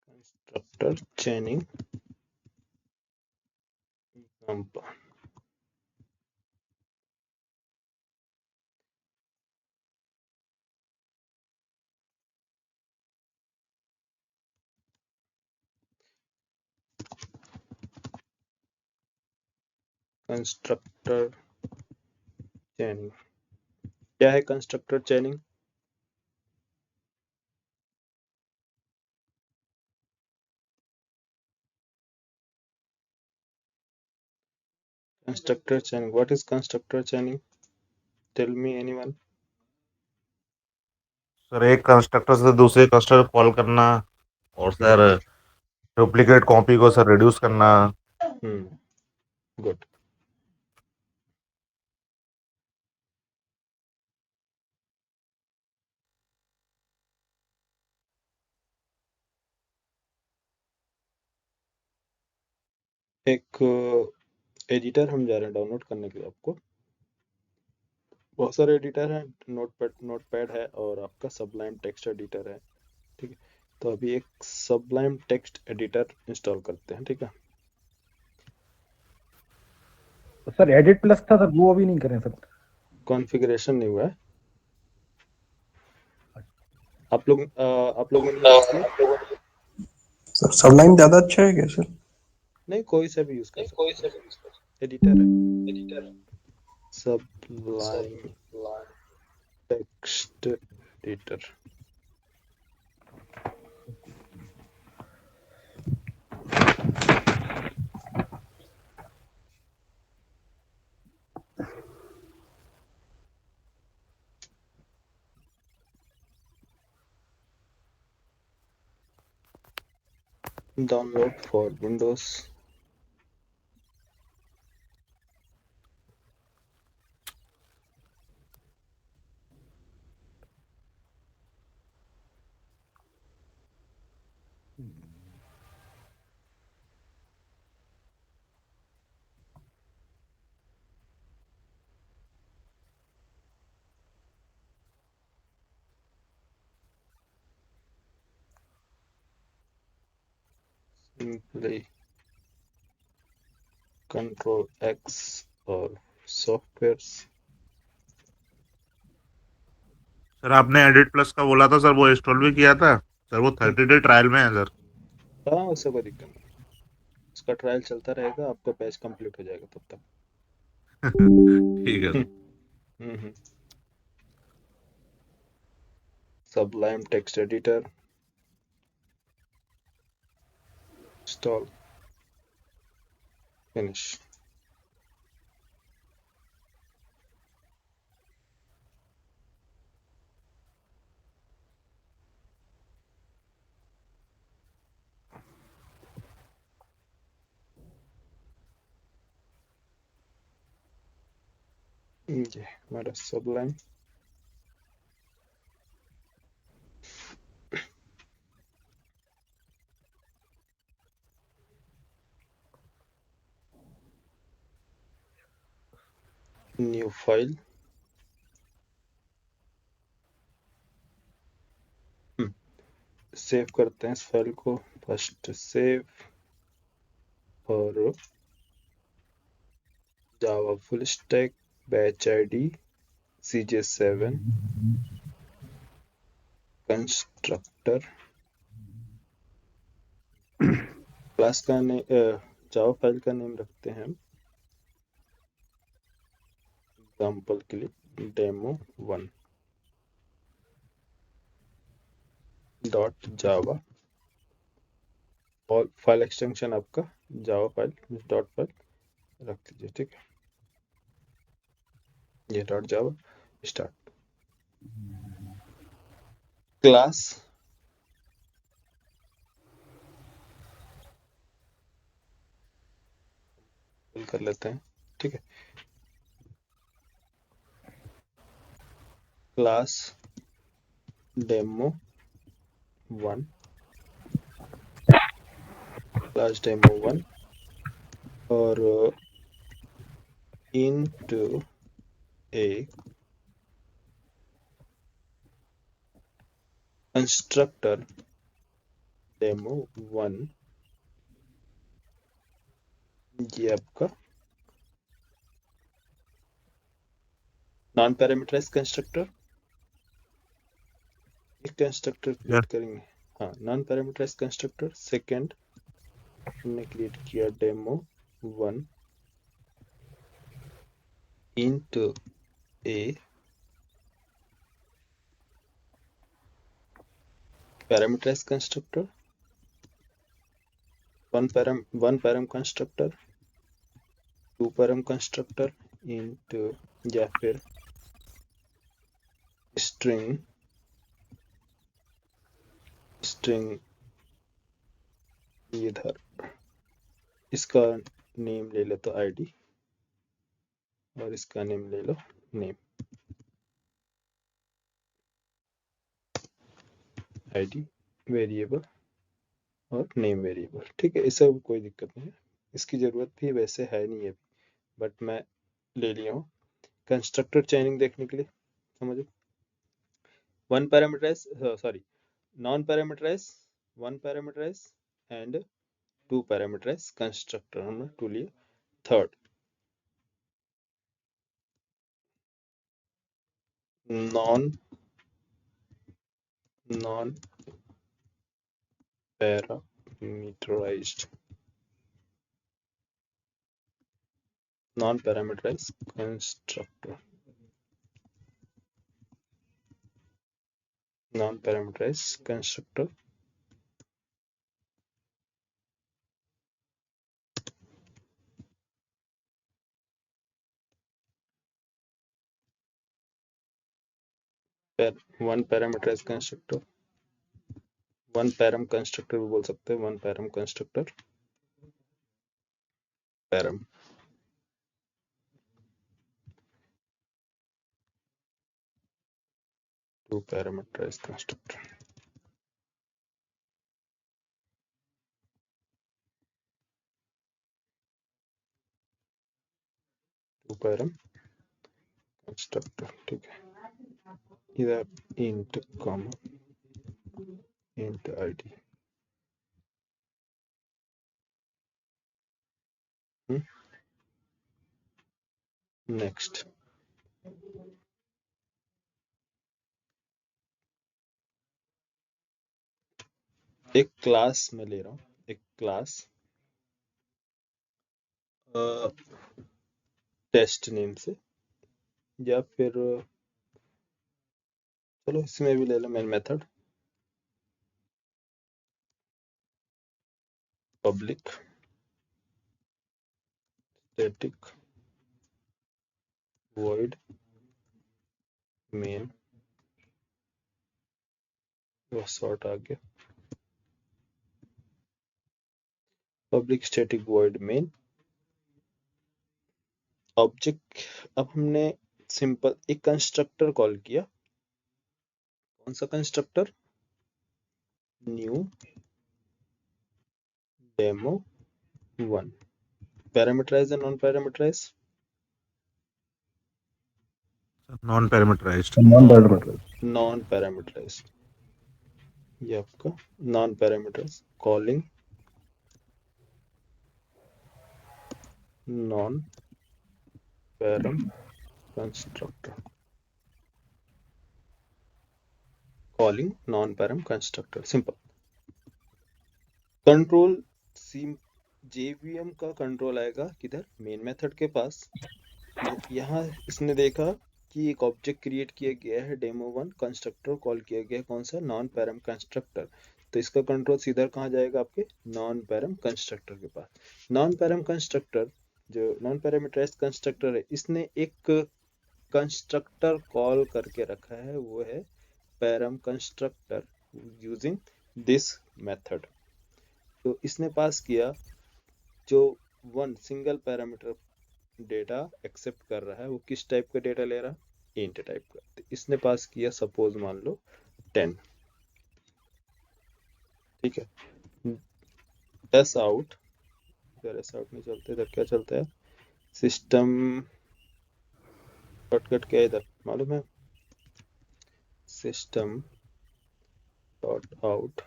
Constructor chaining example. Constructor चैनिंग क्या है? Constructor चैनिंग constructor chaining. What is constructor chaining? Tell me anyone. Sir एक constructor से दूसरे constructor call करना और सर डुप्लीकेट कॉपी को सर रिड्यूस करना। Good. एक एडिटर हम जा रहे हैं डाउनलोड करने के लिए आपको। बहुत सारे एडिटर हैं, नोटपैड है और आपका सबलाइम टेक्स्ट एडिटर है। ठीक है, तो अभी एक सबलाइम टेक्स्ट एडिटर इंस्टॉल करते हैं। ठीक है सर एडिट प्लस था सर, वो अभी नहीं करें सर। कॉन्फ़िगरेशन नहीं हुआ है। आप लोग ने यूज किया? सर सबलाइन ज्यादा अच्छा है क्या सर? नहीं, कोई सा भी यूज कर सकते हैं, एडिटर है। Sublime text editor. Download for Windows. Simply control x और सॉफ्टवेयर। सर आपने एडिट प्लस का बोला था सर, वो इंस्टॉल भी किया था सर, वो 30 डे ट्रायल में है सर। हाँ, उससे कोई दिक्कत नहीं, उसका ट्रायल चलता रहेगा, आपका बैच कंप्लीट हो जाएगा तब तक। ठीक है sir. Sublime text editor install, finish. ये हमारा सबलाइम। New file. सेव करते हैं इस फाइल को। फर्स्ट सेव और Java full stack batch ID CJ7 constructor. Class का जावा फाइल का नेम रखते हैं एग्जाम्पल के लिए demo1 .java। और फाइल एक्सटेंशन आपका जावा फाइल डॉट फाइल रख दीजिए। ठीक है, ये .java स्टार्ट। क्लास कर लेते हैं। ठीक है, क्लास demo1 क्लास demo1 और into a constructor demo1, ये आपका नॉन पैरामीटराइज्ड कंस्ट्रक्टर, एक कंस्ट्रक्टर क्रिएट करेंगे। हाँ, नॉन पैरामीटराइज्ड कंस्ट्रक्टर। सेकंड हमने क्रिएट किया demo1 into a parameterized constructor, one param constructor, two param constructor into या फिर string इधर इसका नेम ले लो तो id और इसका नेम ले लो नेम, id वेरिएबल और नेम वेरिएबल। ठीक है, इससे कोई दिक्कत नहीं है, इसकी ज़रूरत भी वैसे है नहीं है, बट मैं ले लिया हूँ कंस्ट्रक्टर चेनिंग देखने के लिए। समझो, one parameterise sorry non parameterise, one parameterise and two parameterise constructor हमने टू लिए। Third non parameterised constructor, non parameterised constructor one parameterised constructor, one param constructor भी बोल सकते हैं, one param constructor, param two parameterised constructor, two param constructor. ठीक है, इधर int comma int id, next एक क्लास में ले रहा हूँ, एक क्लास टेस्ट नेम से, या फिर चलो इसमें भी ले लो main method public static void main, वो सॉर्ट आ गया, public static void main object. अब हमने सिंपल एक कंस्ट्रक्टर कॉल किया, कौन सा कंस्ट्रक्टर, न्यू demo1, पैरामीटराइज या non parameterize, non parameterized, non parameterize, ये आपका non parameterize, calling non param constructor, calling non param constructor, simple control. JVM का कंट्रोल आएगा किधर, मेन मेथड के पास। यहाँ इसने देखा कि एक ऑब्जेक्ट क्रिएट किया गया है demo1, कंस्ट्रक्टर कॉल किया गया है कौन सा, नॉन पैरम कंस्ट्रक्टर, तो इसका कंट्रोल सीधा कहाँ जाएगा, आपके नॉन पैरम कंस्ट्रक्टर के पास। नॉन पैरम कंस्ट्रक्टर जो नॉन पैरामीटराइज्ड कंस्ट्रक्टर है, इसने एक कंस्ट्रक्टर कॉल करके रखा है, वो है param constructor using this method. तो इसने पास किया जो one single parameter data accept कर रहा है, वो किस टाइप का डेटा ले रहा है, इंट टाइप का। तो इसने पास किया सपोज मान लो 10, ठीक है। एस आउट, अगर एस आउट नहीं चलते तो क्या चलता है? सिस्टम शॉर्टकट क्या है इधर मालूम है? System dot out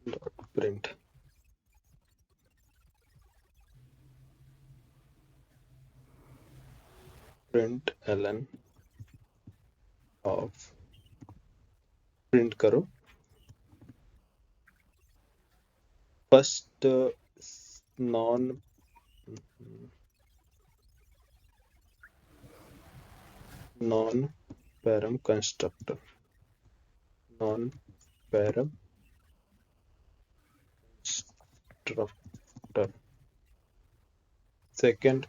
dot print. Print Elon off, print करो first non non param constructor, non param constructor. Second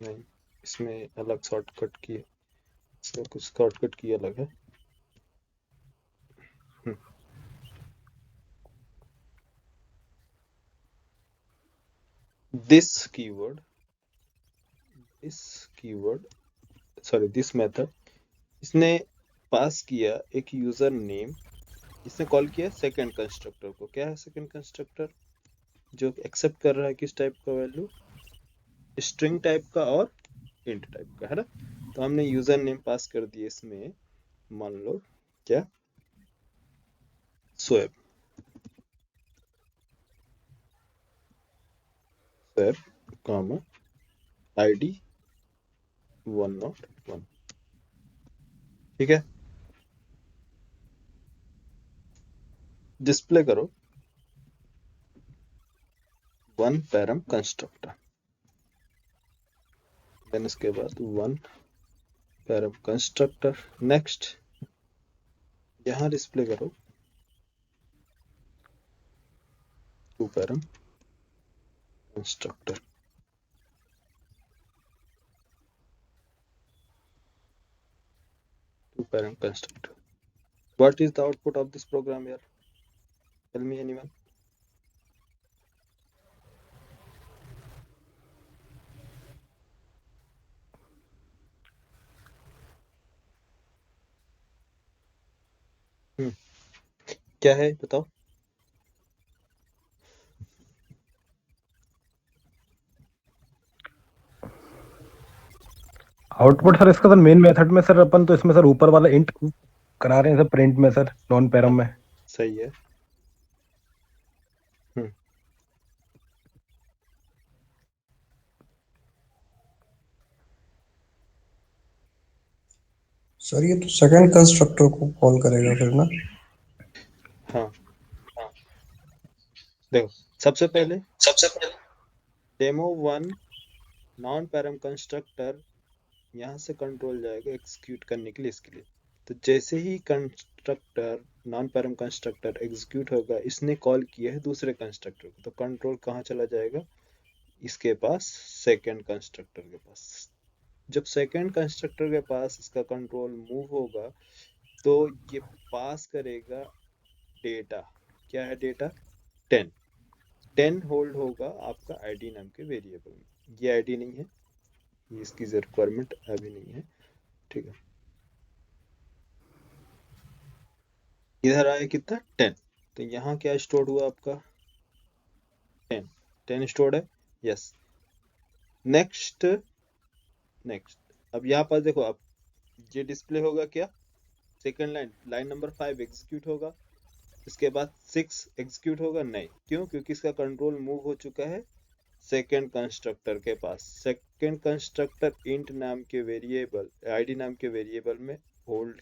नहीं, इसमें अलग शॉर्टकट की, इसमें कुछ शॉर्टकट की अलग है। This keyword, sorry this method, इसने पास किया एक यूजर नेम, इसने कॉल किया सेकंड कंस्ट्रक्टर को। क्या है सेकंड कंस्ट्रक्टर? जो एक्सेप्ट कर रहा है किस टाइप का वैल्यू? स्ट्रिंग टाइप का और इंट टाइप का, है ना। तो हमने यूजर नेम पास कर दिए इसमें, मान लो क्या, सोएब, कॉमा आईडी 101, ठीक है। डिस्प्ले करो वन पैरम कंस्ट्रक्टर, देन इसके बाद वन पैरम कंस्ट्रक्टर। नेक्स्ट यहां डिस्प्ले करो two param constructor. Two parent constructor. What is the output of this program here? Tell me anyone. क्या है बताओ? आउटपुट सर इसका सर मेन मेथड में sir अपन तो इसमें सर ऊपर वाला इंट करा रहे हैं सर प्रिंट में सर नॉन पैरम में। सही है। सर ये तो सेकंड कंस्ट्रक्टर को कॉल करेगा फिर ना? हाँ देखो, सबसे पहले demo one non param constructor यहाँ से कंट्रोल जाएगा एग्जीक्यूट करने के लिए इसके लिए। तो जैसे ही constructor non param constructor execute होगा, इसने कॉल किया है दूसरे कंस्ट्रक्टर को, तो कंट्रोल कहाँ चला जाएगा? इसके पास, सेकंड कंस्ट्रक्टर के पास। जब सेकंड कंस्ट्रक्टर के पास इसका कंट्रोल मूव होगा तो ये पास करेगा डेटा। क्या है डेटा? 10 होल्ड होगा आपका आईडी नाम के वेरिएबल में। ये आईडी नहीं है, ये इसकी रिक्वायरमेंट अभी नहीं है, ठीक है। इधर आया कितना? 10। तो यहाँ क्या स्टोर हुआ आपका? 10 स्टोर्ड है, यस। नेक्स्ट अब यहाँ पर देखो, अब ये डिस्प्ले होगा क्या? सेकंड लाइन नंबर 5 एग्जीक्यूट होगा, इसके बाद 6 एग्जीक्यूट होगा नहीं। क्यों? क्योंकि इसका कंट्रोल मूव हो चुका है सेकंड कंस्ट्रक्टर के पास। सेकंड कंस्ट्रक्टर इंट नाम के वेरिएबल, आईडी नाम के वेरिएबल में होल्ड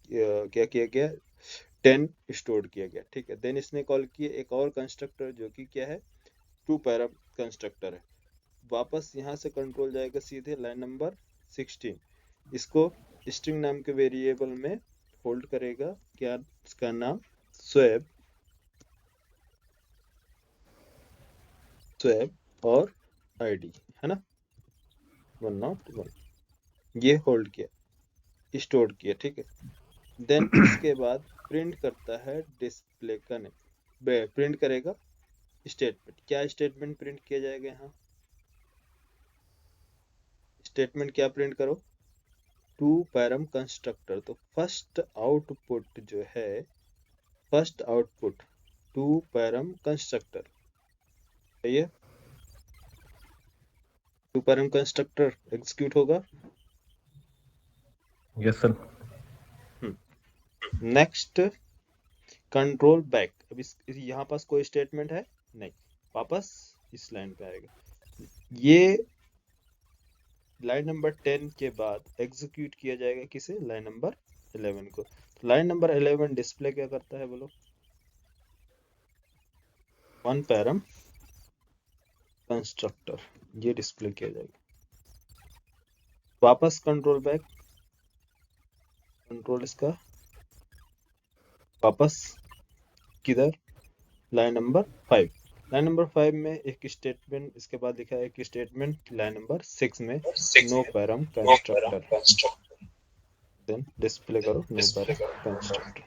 क्या किया गया? 10 स्टोर किया गया, ठीक है। देन इसने कॉल किया एक और कंस्ट्रक्टर जो कि क्या है? टू पैरम कंस्ट्रक्टर है। वापस यहाँ से कंट्रोल जाएगा सीधे लाइन नंबर 16, इसको स्ट्रिंग नाम के वेरिएबल में होल्ड करेगा। क्या इसका नाम? स्वेब और आईडी, है ना, 101, ये होल्ड किया, स्टोर किया, ठीक है। देन इसके बाद प्रिंट करता है डिस्प्ले का नेम, प्रिंट करेगा स्टेटमेंट। क्या स्टेटमेंट प्रिंट किया जाएगा यहाँ? स्टेटमेंट क्या प्रिंट करो? Two param constructor. तो फर्स्ट आउटपुट जो है, first output two param constructor, सही है, टू पैरम कंस्ट्रक्टर एग्जीक्यूट होगा। Yes sir. Next control back. अब यहाँ पास कोई स्टेटमेंट है नहीं, वापस इस लाइन पे आएगा। ये लाइन नंबर 10 के बाद एग्जीक्यूट किया जाएगा किसे, लाइन नंबर 11 को। तो लाइन नंबर 11 डिस्प्ले क्या करता है बोलो, वन पैरम कंस्ट्रक्टर, ये डिस्प्ले किया जाएगा। वापस कंट्रोल बैक, कंट्रोल इसका वापस किधर, लाइन नंबर 5। लाइन नंबर 5 में एक स्टेटमेंट इसके बाद लिखा है कि स्टेटमेंट लाइन नंबर 6 में no param constructor, then display करो नो पैरम कंस्ट्रक्टर।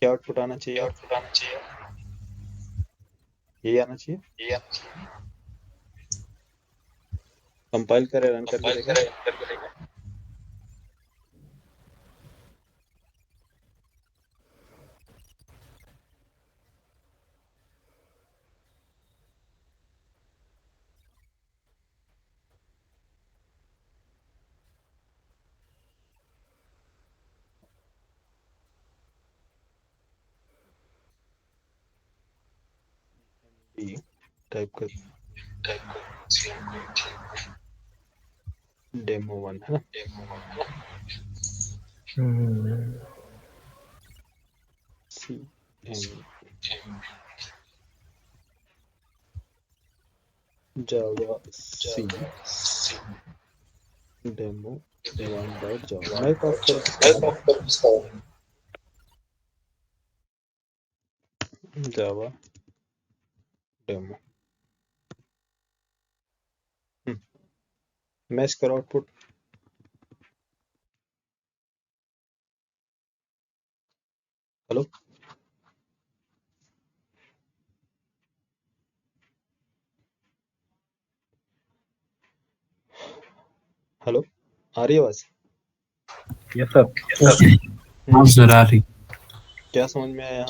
क्या आउटपुट आना चाहिए, ये आना चाहिए। कंपाइल करें, रन करके देखा। टाइप कर डेमो 1 है ना, जावा सी डेमो 1.java। मैं जावा डेमो, मैच करो आउटपुट। हेलो हेलो, आ रही आवाज? Yes sir. हाँ सर आ रही। क्या समझ में आया?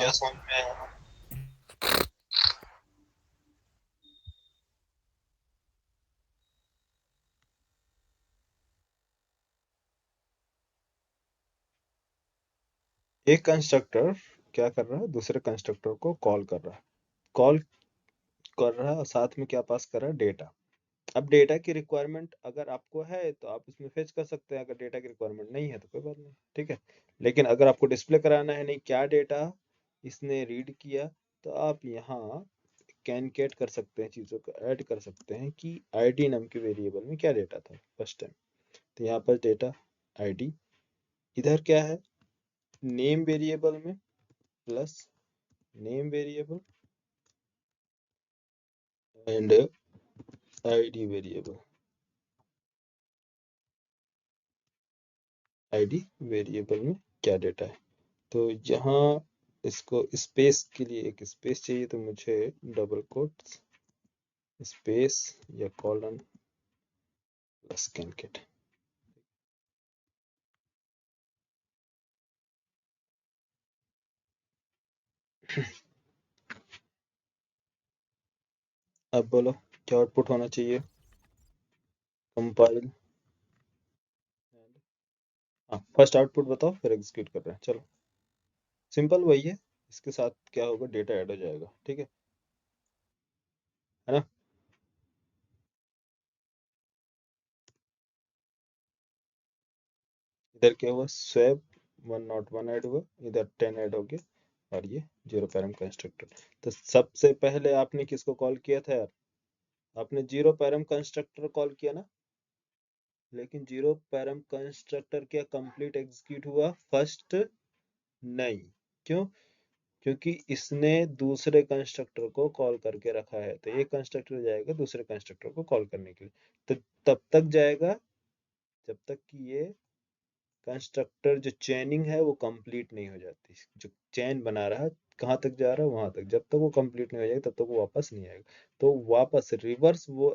एक कंस्ट्रक्टर क्या कर रहा है, दूसरे कंस्ट्रक्टर को कॉल कर रहा है, कॉल कर रहा है और साथ में क्या पास कर रहा है, डेटा। अब डेटा की रिक्वायरमेंट अगर आपको है तो आप इसमें फेच कर सकते हैं, अगर डेटा की रिक्वायरमेंट नहीं है तो कोई बात नहीं, ठीक है। लेकिन अगर आपको डिस्प्ले कराना है नहीं क्या डेटा इसने रीड किया, तो आप यहाँ कैनकेट कर सकते हैं, चीज़ों को ऐड कर सकते हैं कि आईडी नाम के वेरिएबल में क्या डेटा था फर्स्ट टाइम। तो यहाँ पर डेटा आईडी, इधर क्या है, नेम वेरिएबल में plus name variable and ID variable, ID variable में क्या डेटा है। तो यहाँ इसको स्पेस के लिए एक स्पेस चाहिए, तो मुझे डबल कोट्स स्पेस या कॉलन प्लस कैनकेट। अब बोलो क्या आउटपुट होना चाहिए, कंपाइल। हाँ फर्स्ट आउटपुट बताओ फिर एग्जीक्यूट कर रहे हैं, चलो सिंपल वही है। इसके साथ क्या होगा, डेटा ऐड हो जाएगा, ठीक है ना। इधर क्या हुआ, स्वैप 101 ऐड हुआ, इधर 10 ऐड हो गया और ये जीरो पैरम कंस्ट्रक्टर। तो सबसे पहले आपने किसको कॉल किया था यार, आपने जीरो पैरम कंस्ट्रक्टर कॉल किया ना। लेकिन जीरो पैरम कंस्ट्रक्टर क्या कंप्लीट एग्जीक्यूट हुआ, फर्स्ट नहीं, क्यों, क्योंकि इसने दूसरे कंस्ट्रक्टर को कॉल करके रखा है। तो एक कंस्ट्रक्टर जाएगा दूसरे कंस्ट्रक्टर को कॉल करने के लिए, तो तब तक जाएगा जब तक कि ये कंस्ट्रक्टर जो चेनिंग है वो कंप्लीट नहीं हो जाती। जो चेन बना रहा है कहाँ तक जा रहा है वहां तक, जब तक वो कंप्लीट नहीं हो जाएगा तब तक वो वापस नहीं आएगा। तो वापस रिवर्स वो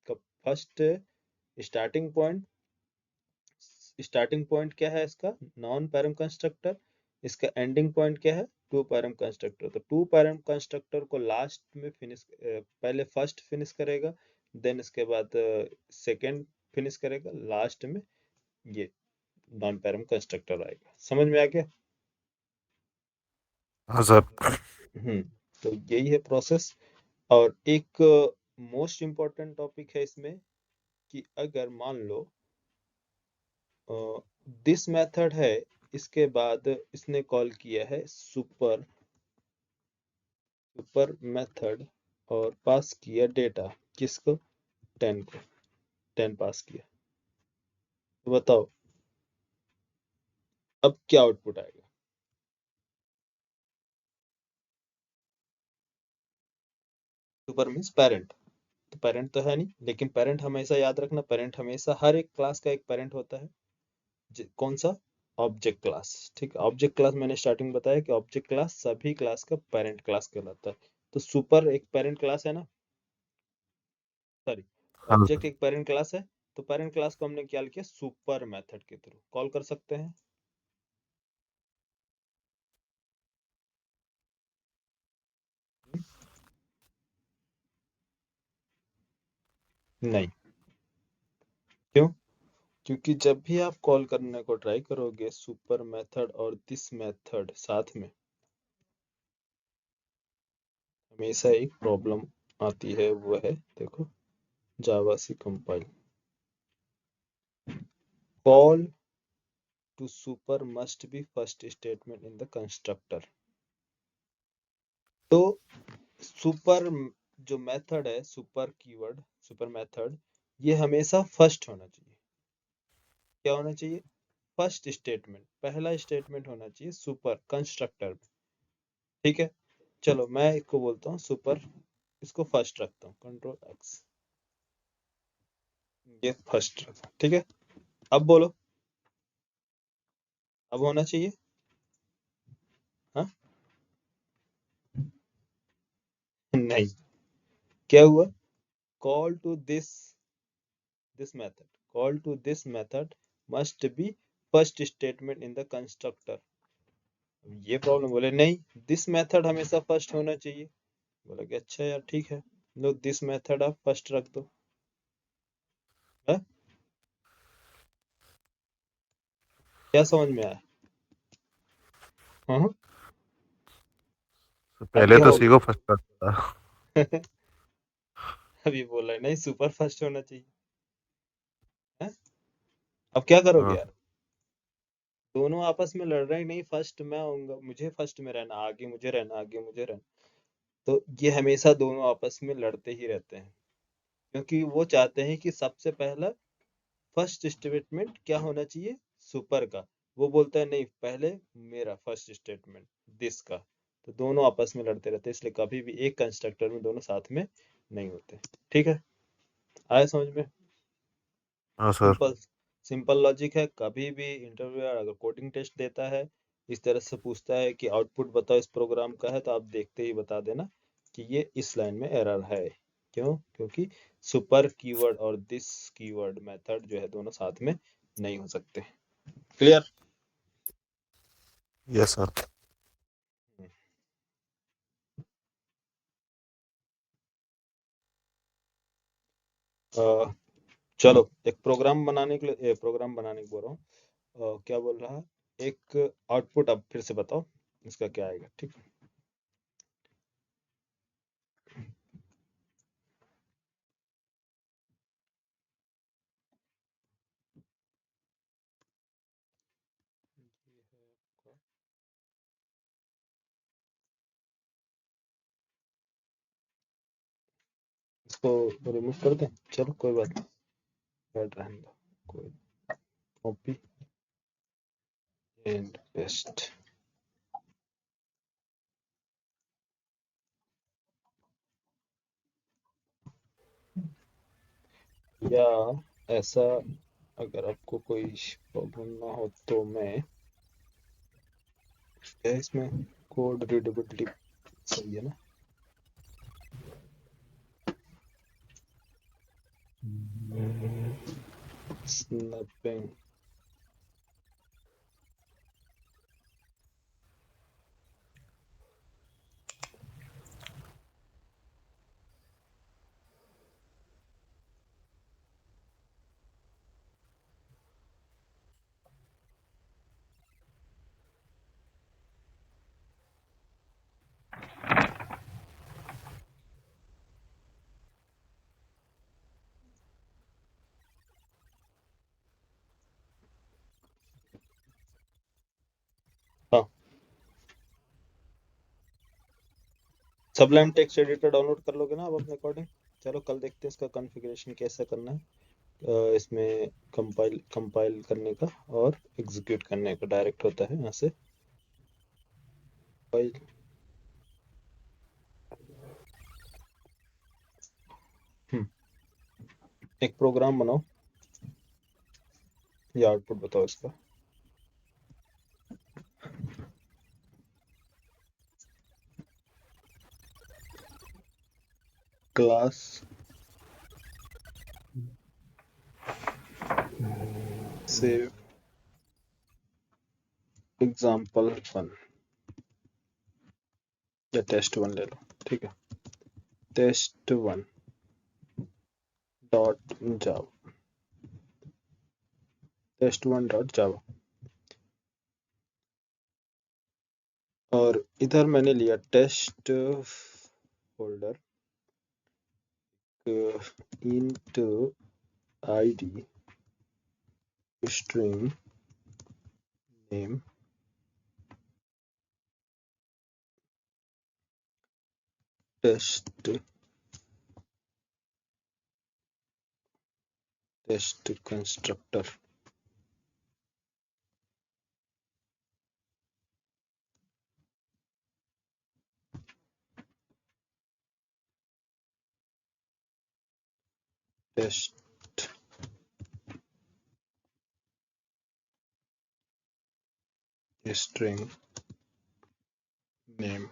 फर्स्ट स्टार्टिंग पॉइंट क्या है इसका? Non param constructor. इसका एंडिंग पॉइंट क्या है? Two param constructor. तो टू पैरम कंस्ट्रक्टर को लास्ट में पहले फर्स्ट फिनिश करेगा, देन इसके बाद सेकंड फिनिश करेगा, लास्ट में ये नॉन पैरम कंस्ट्रक्टर आएगा। समझ में आ गया? हाँ सर। तो यही है प्रोसेस। और एक मोस्ट इम्पोर्टेंट टॉपिक है इसमें कि अगर मान लो दिस मेथड है, इसके बाद इसने कॉल किया है सुपर मेथड और पास किया डेटा, किसको? 10 को। 10 पास किया, तो बताओ अब क्या आउटपुट आएगा? सुपर मीन्स पेरेंट, तो पेरेंट तो है नहीं, लेकिन पेरेंट हमेशा याद रखना, पेरेंट हमेशा हर एक क्लास का एक पेरेंट होता है। कौन सा? Object class. ठीक है, ऑब्जेक्ट क्लास मैंने स्टार्टिंग बताया कि ऑब्जेक्ट क्लास सभी क्लास का पेरेंट क्लास कहलाता है। तो सुपर एक पेरेंट क्लास है ना, सॉरी, हाँ ऑब्जेक्ट सर। एक पेरेंट क्लास है। तो पेरेंट क्लास को हमने क्या किया? सुपर मेथड के थ्रू कॉल कर सकते हैं। नहीं, क्यों? क्योंकि जब भी आप कॉल करने को ट्राई करोगे सुपर मेथड और दिस मेथड साथ में, हमेशा एक प्रॉब्लम आती है, वो है देखो javac compile. Call to super must be first statement in the constructor. तो सुपर जो मेथड है, सुपर कीवर्ड, सुपर मेथड, ये हमेशा फर्स्ट होना चाहिए। क्या होना चाहिए? फर्स्ट स्टेटमेंट, पहला स्टेटमेंट होना चाहिए सुपर कंस्ट्रक्टर में। ठीक है, चलो मैं इसको बोलता हूँ सुपर, इसको फर्स्ट रखता हूँ, कंट्रोल एक्स, ये फर्स्ट रखा। ठीक है, अब बोलो, अब होना चाहिए। हाँ नहीं, क्या हुआ? Call to this method, call to this method must be first statement in the constructor. ये प्रॉब्लम, बोले नहीं दिस मेथड हमेशा फर्स्ट होना चाहिए। बोला कि अच्छा यार ठीक है, लो दिस मेथड आप फर्स्ट रख दो। है? क्या समझ में आया? हाँ, तो अब पहले क्या तो हो सी को फर्स्ट करता। गया? अभी बोला नहीं सुपर फर्स्ट होना चाहिए। है? अब क्या करोगे हाँ। यार? दोनों आपस में लड़ रहे हैं, नहीं फर्स्ट मैं आऊंगा, मुझे फर्स्ट में रहना, आगे मुझे रहना, आगे मुझे रहना। तो ये हमेशा दोनों आपस में लड़ते ही रहते हैं, क्योंकि वो चाहते हैं कि सबसे पहला फर्स्ट स्टेटमेंट क्या होना चाहिए? सुपर का। वो बोलता है नहीं, पहले मेरा फर्स्ट स्टेटमेंट दिस का। तो दोनों आपस में लड़ते रहते हैं, इसलिए कभी भी एक कंस्ट्रक्टर में दोनों साथ में नहीं होते। ठीक है, आया समझ में? हाँ सर। सिंपल सिंपल लॉजिक है। कभी भी इंटरव्यूअर अगर कोडिंग टेस्ट देता है, इस तरह से पूछता है कि आउटपुट बताओ इस प्रोग्राम का है, तो आप देखते ही बता देना कि ये इस लाइन में एरर है। क्यों? क्योंकि सुपर कीवर्ड और दिस कीवर्ड मेथड जो है दोनों साथ में नहीं हो सकते। क्लियर? Yes sir. चलो एक प्रोग्राम बनाने के लिए, प्रोग्राम बनाने को बोल रहा हूँ, क्या बोल रहा है, एक आउटपुट अब फिर से बताओ इसका क्या आएगा। ठीक है, इसको रिमूव कर दें, चलो कोई बात नहीं, ऐड रहने दो, कोई, कॉपी एंड पेस्ट। या ऐसा अगर आपको कोई प्रॉब्लम ना हो तो मैं, क्या इसमें कोड रीडेबिलिटी सही है ना? स्नैपिंग हाँ सबलाइम टेक्स्ट एडिटर डाउनलोड कर लोगे ना आप अपने अकॉर्डिंग। चलो कल देखते हैं इसका कॉन्फ़िगरेशन कैसे करना है। इसमें कंपाइल करने का और एग्जीक्यूट करने का डायरेक्ट होता है यहाँ से फाइल। एक प्रोग्राम बनाओ या आउटपुट बताओ इसका। क्लास सेव example1 या test1 ले लो, ठीक है। test1 डॉट जावा, test1 डॉट जावा। और इधर मैंने लिया test folder int id string name test constructor test string name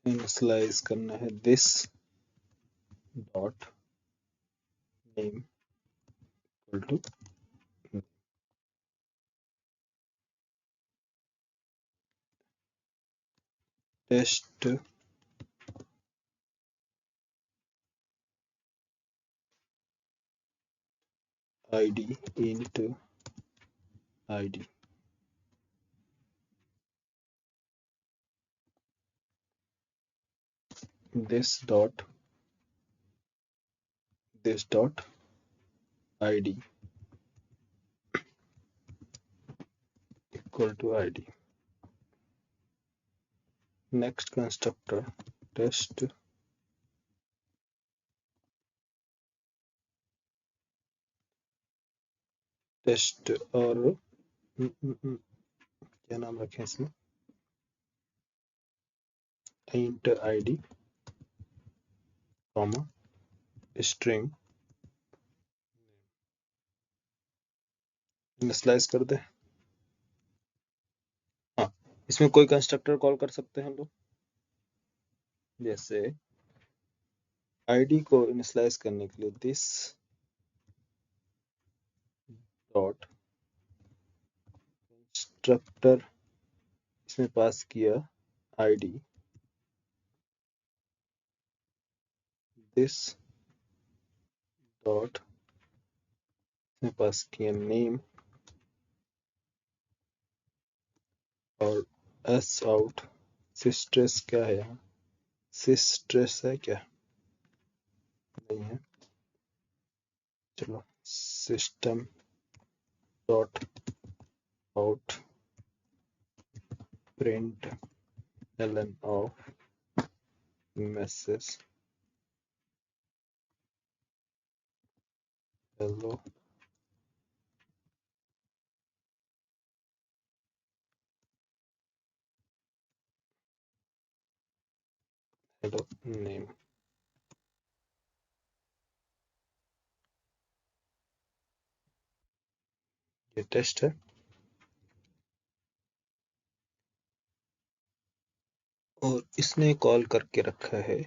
initialise करना है this dot name equal to test id int id this dot id equal to id। next constructor test और क्या नाम रखें इसमें, int id comma string initialise कर दे। हाँ इसमें कोई कंस्ट्रक्टर कॉल कर सकते हैं हम लोग, जैसे id को इनिशियलाइज करने के लिए दिस डॉट कंस्ट्रक्टर इसमें पास किया id दिस डॉट इसमें पास किया नेम और s आउट सिस्ट्रेस क्या है यहाँ, सिस्ट्रेस है क्या, नहीं है। चलो system dot out print ln of message hello hello name. ये टेस्ट है। और इसने कॉल करके रखा है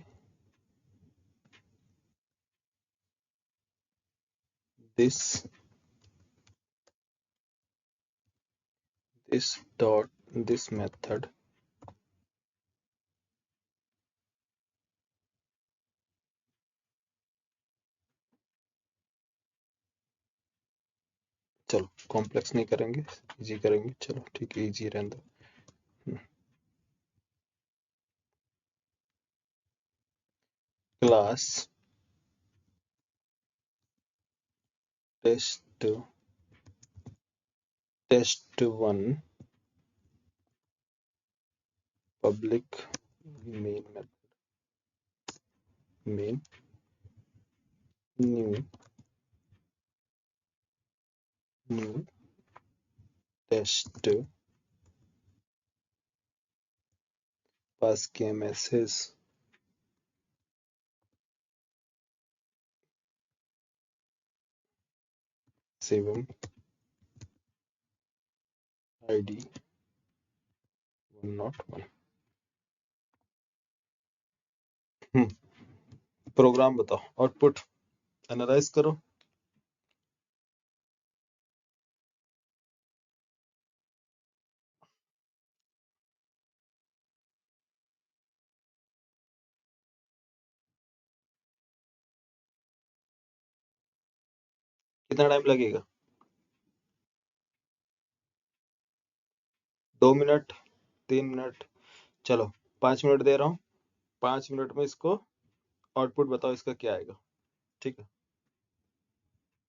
this this method चलो कॉम्प्लेक्स नहीं करेंगे, इजी करेंगे। चलो ठीक है, इजी रहने दो। Class test1 public main new test पास किया मैसेज शिवम ID 101। प्रोग्राम बताओ, आउटपुट एनालाइज करो। कितना टाइम लगेगा? 2 मिनट, 3 मिनट, चलो 5 मिनट दे रहा हूँ। 5 मिनट में इसको आउटपुट बताओ, इसका क्या आएगा। ठीक है,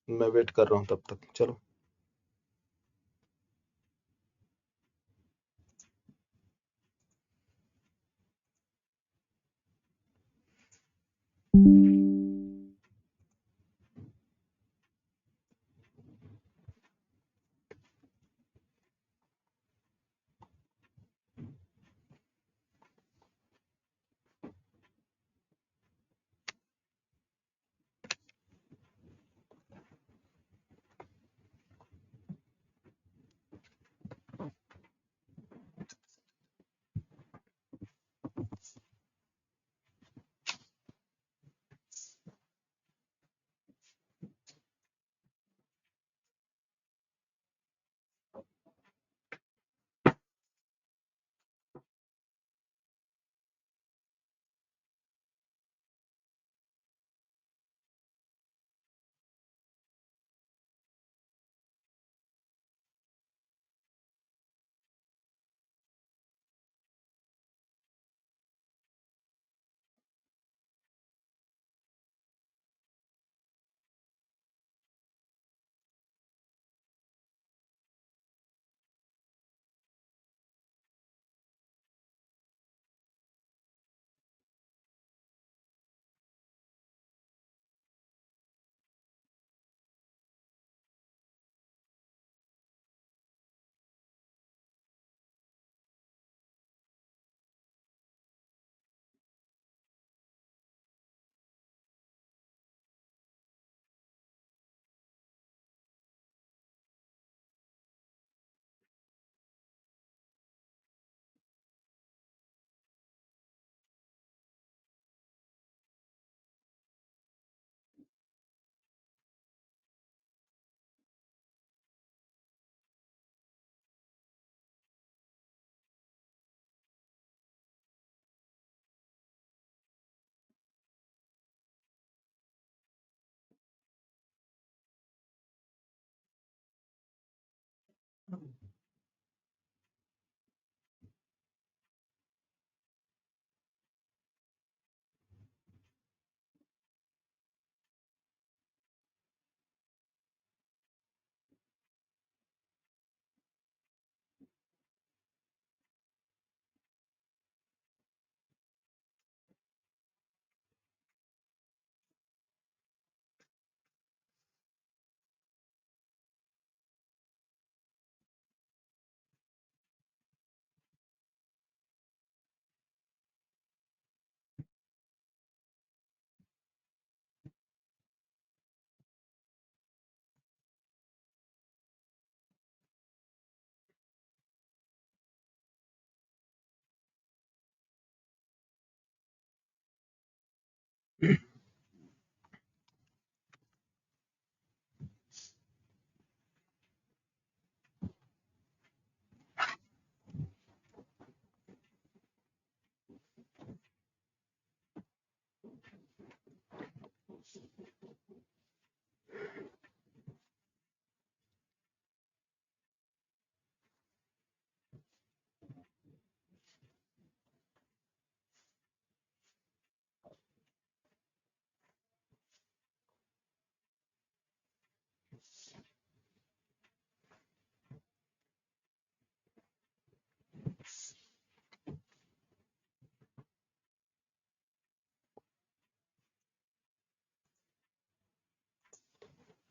मैं वेट कर रहा हूँ तब तक। चलो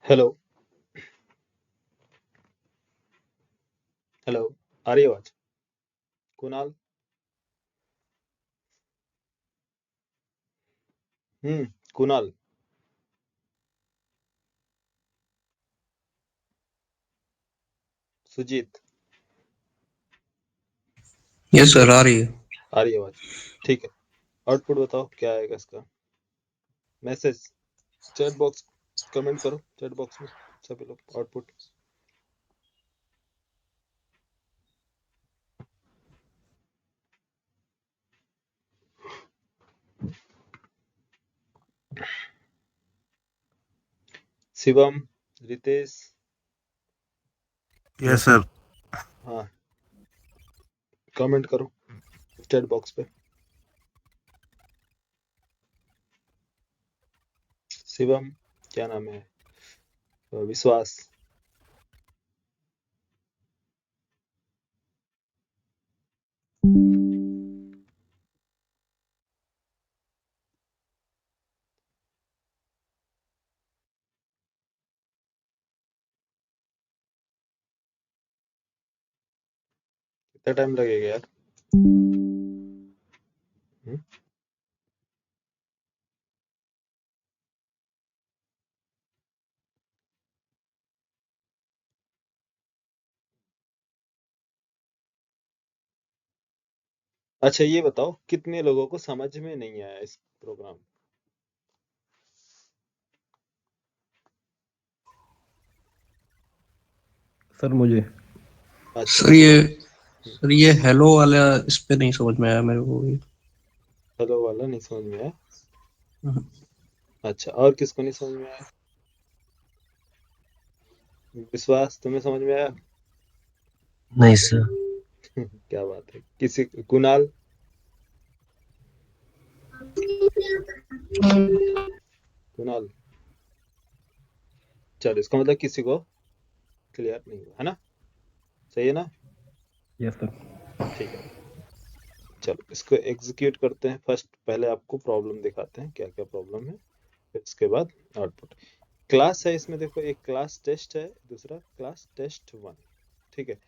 हेलो हेलो, आ रही है आवाज? कुणाल? कुणाल? सुजीत? यस सर, आ रही है। आ रही है आवाज? ठीक है। आउटपुट बताओ क्या आएगा इसका। मैसेज चैट बॉक्स, कमेंट करो चैट बॉक्स में सभी लोग output. Shivam, Ritesh? Yes sir. हाँ, कमेंट करो चैट बॉक्स पे। शिवम, क्या नाम है, विश्वास? कितना टाइम लगेगा यार? हम्म? अच्छा ये बताओ कितने लोगों को समझ में नहीं आया इस प्रोग्राम? सर मुझे अच्छा सर ये हम्म, सर ये हेलो वाला इस पे नहीं समझ में आया मेरे को भी। हेलो वाला नहीं समझ में आया? हम्म। अच्छा, और किसको नहीं समझ में आया? विश्वास, तुम्हें समझ में आया? नहीं सर। क्या बात है। किसी, कुणाल? कुणाल, चलो इसका मतलब किसी को क्लियर नहीं हुआ है ना? सही है ना? Yes sir. ठीक है, चलो इसको एग्जीक्यूट करते हैं। फर्स्ट पहले आपको प्रॉब्लम दिखाते हैं क्या क्या प्रॉब्लम है, फिर इसके बाद आउटपुट। क्लास है इसमें, देखो एक क्लास टेस्ट है, दूसरा क्लास टेस्ट वन। ठीक है,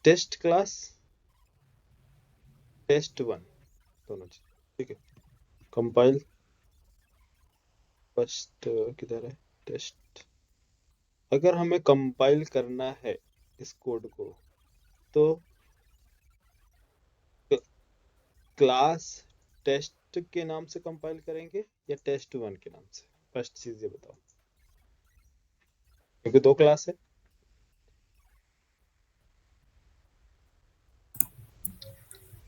टेस्ट क्लास, टेस्ट वन, दोनों चीज। ठीक है, कंपाइल। फर्स्ट किधर है टेस्ट? अगर हमें कंपाइल करना है इस कोड को तो क्लास टेस्ट के नाम से कंपाइल करेंगे या टेस्ट वन के नाम से? फर्स्ट चीज ये बताओ, क्योंकि दो क्लास है।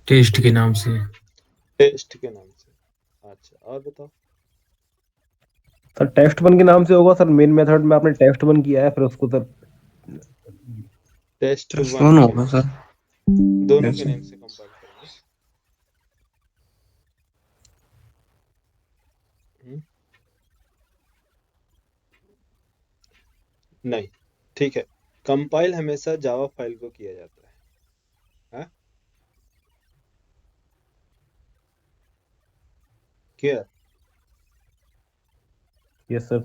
टेस्ट के नाम से। टेस्ट के नाम से। अच्छा, और बताओ। सर टेस्ट वन के नाम से होगा सर, मेन मेथड में आपने टेस्ट वन किया है, फिर उसको sir test test one one के होगा नाम, सर। दोनों यस के सर। नेम से कंपाइल करेंगे। हम्म? नहीं, ठीक है, कंपाइल हमेशा जावा फाइल को किया जाता है। हाँ, क्लियर? Yes sir.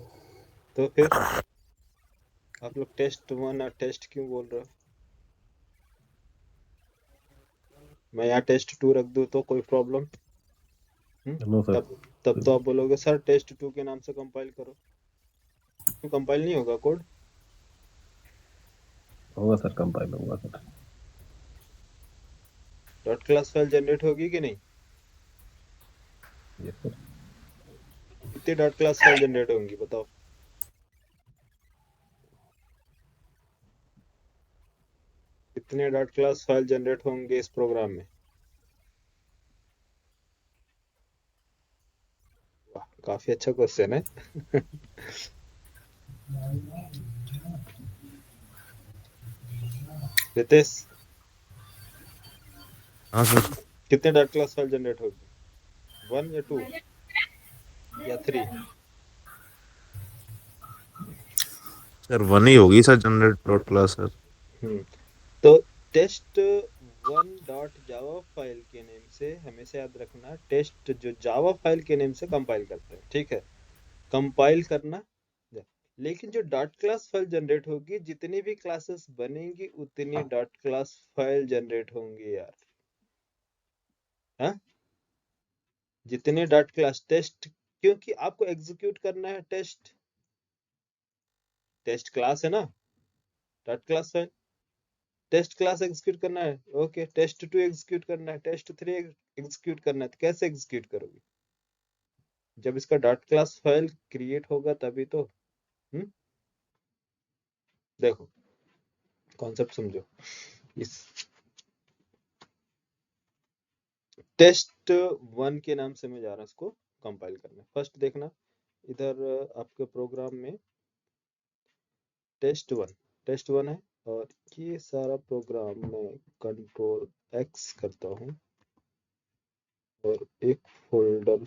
तो फिर आप लोग टेस्ट वन और टेस्ट क्यों बोल रहे हो? मैं यहाँ टेस्ट टू रख दूँ तो कोई प्रॉब्लम? No sir. तब तो आप बोलोगे सर टेस्ट टू के नाम से कंपाइल करो। क्यों कंपाइल नहीं होगा कोड? होगा सर, कंपाइल होगा sir. Dot class file generate होगी कि नहीं? Yes sir. कितनी डॉट क्लास फाइल जनरेट होंगी बताओ? कितने डॉट क्लास फाइल जनरेट होंगे इस प्रोग्राम में? वाह, काफी अच्छा क्वेश्चन है। रितेश, हाँ सर। कितने डॉट क्लास फाइल जनरेट होगी? वन या टू या थ्री? सर वन ही होगी sir, generate dot class sir. Hmm, तो test one dot Java file के नेम से हमेशा याद रखना, टेस्ट जो जावा फाइल के नेम से कंपाइल करते हैं। ठीक है, कंपाइल करना, लेकिन जो डॉट क्लास फाइल जनरेट होगी, जितनी भी क्लासेस बनेंगी उतनी डॉट क्लास फाइल जनरेट होंगी यार। हाँ, जितने डॉट क्लास टेस्ट, क्योंकि आपको एग्जीक्यूट करना है टेस्ट, टेस्ट क्लास है ना, dot class file, test class execute करना है, ओके, टेस्ट 2 एग्जीक्यूट करना है, टेस्ट 3 एग्जीक्यूट करना है, तो कैसे एग्जीक्यूट करोगे? जब इसका डॉट क्लास फाइल क्रिएट होगा तभी तो। देखो कॉन्सेप्ट समझो। इस टेस्ट 1 के नाम से मैं जा रहा हूँ इसको कंपाइल करने। फर्स्ट देखना इधर आपके प्रोग्राम में टेस्ट 1 है, और ये सारा प्रोग्राम मैं कंट्रोल एक्स करता हूँ और एक फोल्डर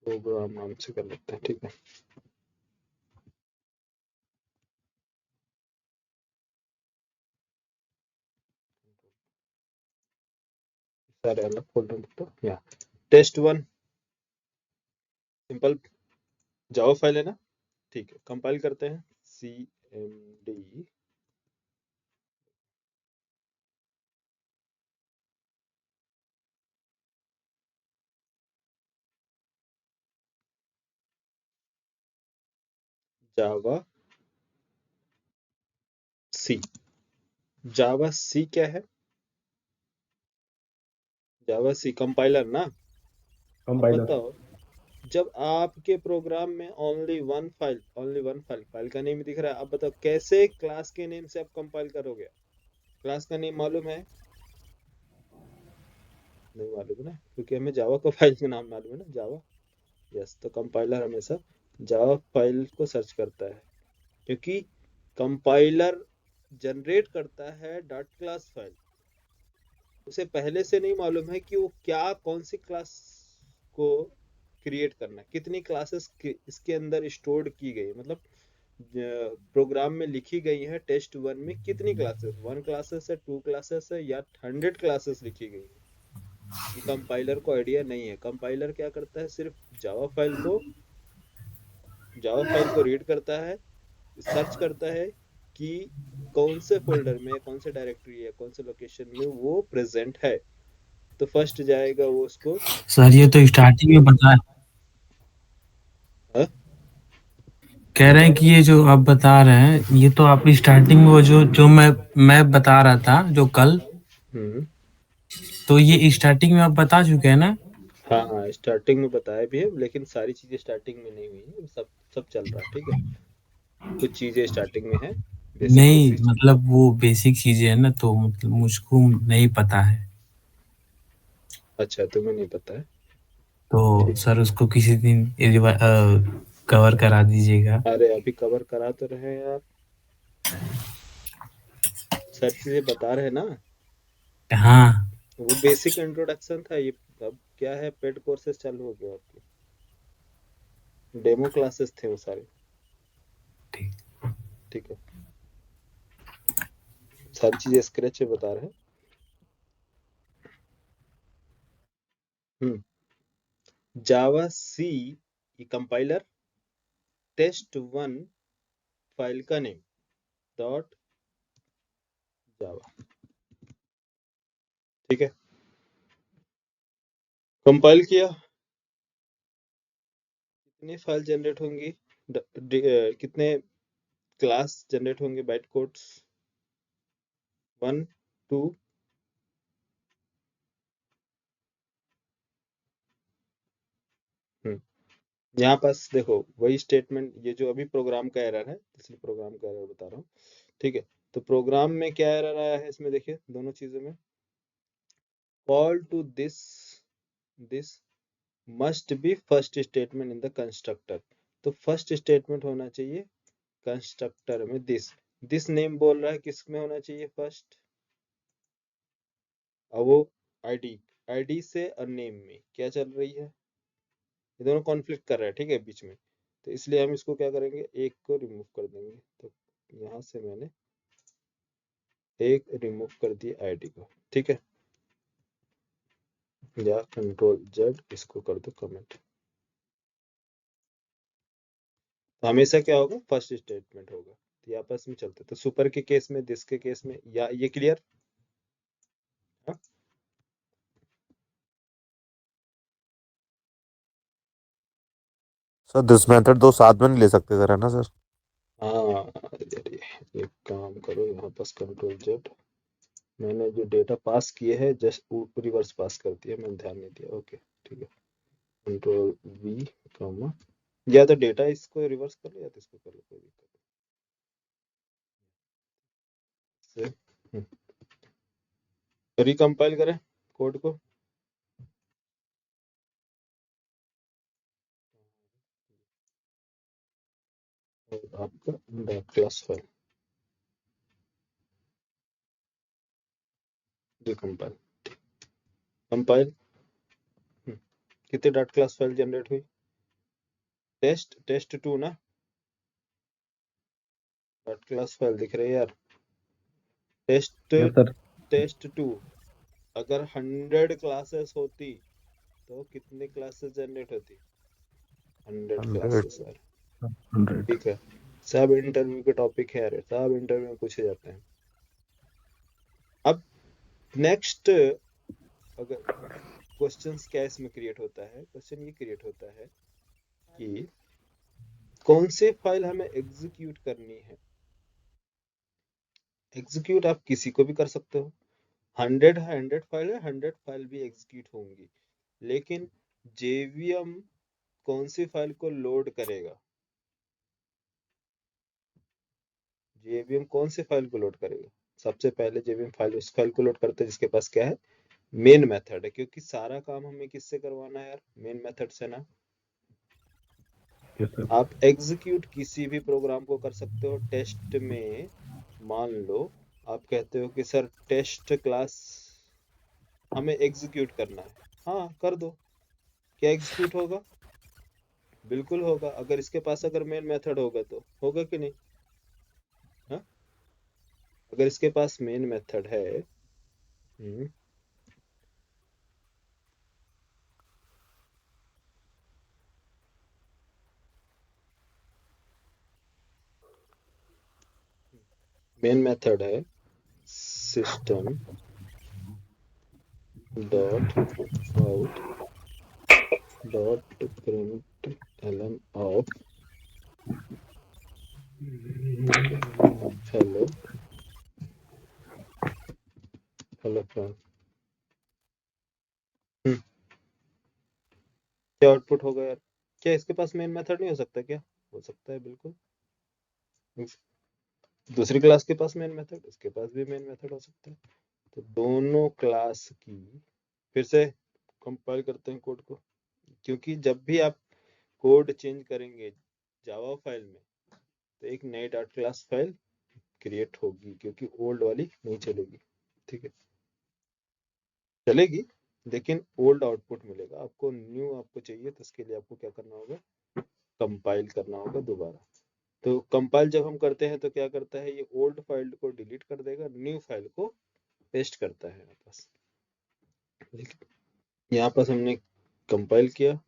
प्रोग्राम नाम से कर लेते हैं, ठीक है। सारे अलग फोल्डर तो यहाँ टेस्ट 1 सिंपल जावा फाइल है ना, ठीक है। कंपाइल करते हैं cmd जावा सी। जावा सी क्या है? जावा सी कंपाइलर ना। अब कंपाइलर। बताओ, जब आपके प्रोग्राम में ओनली वन फाइल, फाइल का नेम दिख रहा है, अब बताओ कैसे क्लास के नेम से आप कंपाइल करोगे? क्लास का नेम मालूम है? नहीं मालूम ना, क्योंकि हमें जावा का फाइल का नाम मालूम है ना, जावा। यस, तो कंपाइलर हमेशा जावा फाइल को सर्च करता है, क्योंकि कंपाइलर जनरेट करता है डॉट क्लास फाइल। उसे पहले से नहीं मालूम है कि वो क्या, कौन सी क्लास को क्रिएट करना है, कितनी क्लासेस इसके अंदर स्टोर्ड की गई, मतलब प्रोग्राम में लिखी गई है टेस्ट 1 में कितनी क्लासेस, 1 क्लासेस है, 2 क्लासेस है, या 100 क्लासेस लिखी गई है। ये कंपाइलर को आइडिया नहीं है। कंपाइलर क्या करता है, सिर्फ जावा फाइल को रीड करता है, सर्च करता है कि कौन से फोल्डर में, कौन से डायरेक्टरी है, कौन से लोकेशन में वो प्रेजेंट है, तो फर्स्ट जाएगा वो उसको। सर ये तो स्टार्टिंग में बता हाँ? कह रहे हैं कि ये जो आप बता रहे हैं ये तो आप स्टार्टिंग में वो जो मैं बता रहा था जो कल, हम्म। तो ये स्टार्टिंग में आप बता चुके हैं ना। हाँ हाँ, स्टार्टिंग में बताया भी है, लेकिन सारी चीजें स्टार्टिंग में नहीं हुई है, सब सब चल रहा है, ठीक है। कुछ चीजें स्टार्टिंग में है, बेसिक नहीं बेसिक। मतलब वो बेसिक चीजें है ना, तो मतलब मुझको नहीं पता है, अच्छा, तुम्हें नहीं पता है, तो ठीक। सर उसको किसी दिन कवर करा दीजिएगा। अरे अभी कवर करा तो रहे हैं यार, सारी चीजें बता रहे हैं ना। हाँ वो बेसिक इंट्रोडक्शन था, ये अब क्या है, पेड कोर्सेज चालू हो गया आपके, डेमो क्लासेस थे वो सारे, ठीक। ठीक है। सारी चीजें स्क्रैच पे बता रहे हैं। जावा सी, ये कंपाइलर, टेस्ट 1 फाइल का नेम डॉट जावा, ठीक है। कंपाइल किया, कितनी फाइल जनरेट होंगी, कितने क्लास जनरेट होंगे, बाइट कोड्स 1 2। यहाँ पास देखो वही स्टेटमेंट, ये जो अभी प्रोग्राम का एरर है, इसलिए प्रोग्राम का एरर बता रहा हूँ, ठीक है। तो प्रोग्राम में क्या एरर आया है इसमें, देखिए दोनों चीजों में, call to this must be first statement in the constructor. तो फर्स्ट स्टेटमेंट होना चाहिए कंस्ट्रक्टर में, दिस नेम बोल रहा है किस में होना चाहिए फर्स्ट, और वो आईडी से और नेम में क्या चल रही है, ये दोनों कॉन्फ्लिक्ट कर रहा है, ठीक है, बीच में। तो इसलिए हम इसको क्या करेंगे, एक को रिमूव कर देंगे। तो यहाँ से मैंने एक रिमूव कर दिया आईडी को, ठीक है। या कंट्रोल जेड इसको कर दो कमेंट। तो हमेशा क्या होगा, फर्स्ट स्टेटमेंट होगा। तो ये आपस में चलते, तो सुपर के केस में, दिस के केस में, या ये क्लियर? सर दिस मेथड दो साथ में नहीं ले सकते सर, है ना सर? हाँ, एक काम करो, यहाँ पास कंट्रोल जेड, मैंने जो डेटा पास किए हैं जस्ट रिवर्स पास कर दिया, मैंने ध्यान नहीं दिया। ओके ठीक है, कंट्रोल वी कॉमा, या तो डेटा इसको रिवर्स कर लो या तो इसको कर लो, कोई दिक्कत नहीं। रिकम्पाइल करें कोड को। और आपका dot class file recompile, compile. कितने डॉट क्लास फाइल जनरेट हुई? टेस्ट 2 ना, डॉट क्लास फाइल दिख रही है यार। Yes sir. टेस्ट 2 अगर 100 क्लासेस होती तो कितने क्लासेस जनरेट होती? 100 100। क्लासेस यार। 100। ठीक है, सब इंटरव्यू के टॉपिक है यार, सब इंटरव्यू में पूछे जाते हैं। अब नेक्स्ट, अगर क्वेश्चंस क्या इसमें क्रिएट होता है, क्वेश्चन ये क्रिएट होता है कि कौन से फाइल हमें एग्जीक्यूट करनी है। एग्जीक्यूट आप किसी को भी कर सकते हो, 100 फाइल है, 100 फाइल भी एग्जीक्यूट होंगी, लेकिन जेवीएम कौन सी फाइल को लोड करेगा? जेवीएम कौन सी फाइल को लोड करेगा? सबसे पहले जेवीएम फाइल उस फाइल को लोड करता है जिसके पास क्या है, मेन मेथड है, क्योंकि सारा काम हमें किससे करवाना है यार, मेन मेथड से ना। Yes sir. आप एग्जीक्यूट किसी भी प्रोग्राम को कर सकते हो। टेस्ट में मान लो आप कहते हो कि सर टेस्ट क्लास हमें एग्जीक्यूट करना है, हाँ कर दो। क्या एग्जीक्यूट होगा? बिल्कुल होगा, अगर इसके पास अगर मेन मेथड होगा तो होगा कि नहीं? हाँ, अगर इसके पास मेन मेथड है, मेन मेथड है system dot out dot print Elon of hello hello friend. क्या आउटपुट होगा यार? क्या इसके पास मेन मेथड नहीं हो सकता क्या? हो सकता है बिल्कुल। दूसरी क्लास के पास मेन मेथड, इसके पास भी मेन मेथड हो सकता है। तो दोनों क्लास की, फिर से कंपाइल करते हैं कोड को, क्योंकि जब भी आप कोड चेंज करेंगे जावा फाइल में तो एक नई डॉट क्लास फाइल क्रिएट होगी, क्योंकि ओल्ड वाली नहीं चलेगी। ठीक है, चलेगी लेकिन ओल्ड आउटपुट मिलेगा आपको, न्यू आपको चाहिए, तो इसके लिए आपको क्या करना होगा, कंपाइल करना होगा दोबारा। तो कंपाइल जब हम करते हैं तो क्या करता है, ये ओल्ड फाइल को डिलीट कर देगा, न्यू फाइल को पेस्ट करता है यहाँ पास। यहाँ पास हमने कंपाइल किया,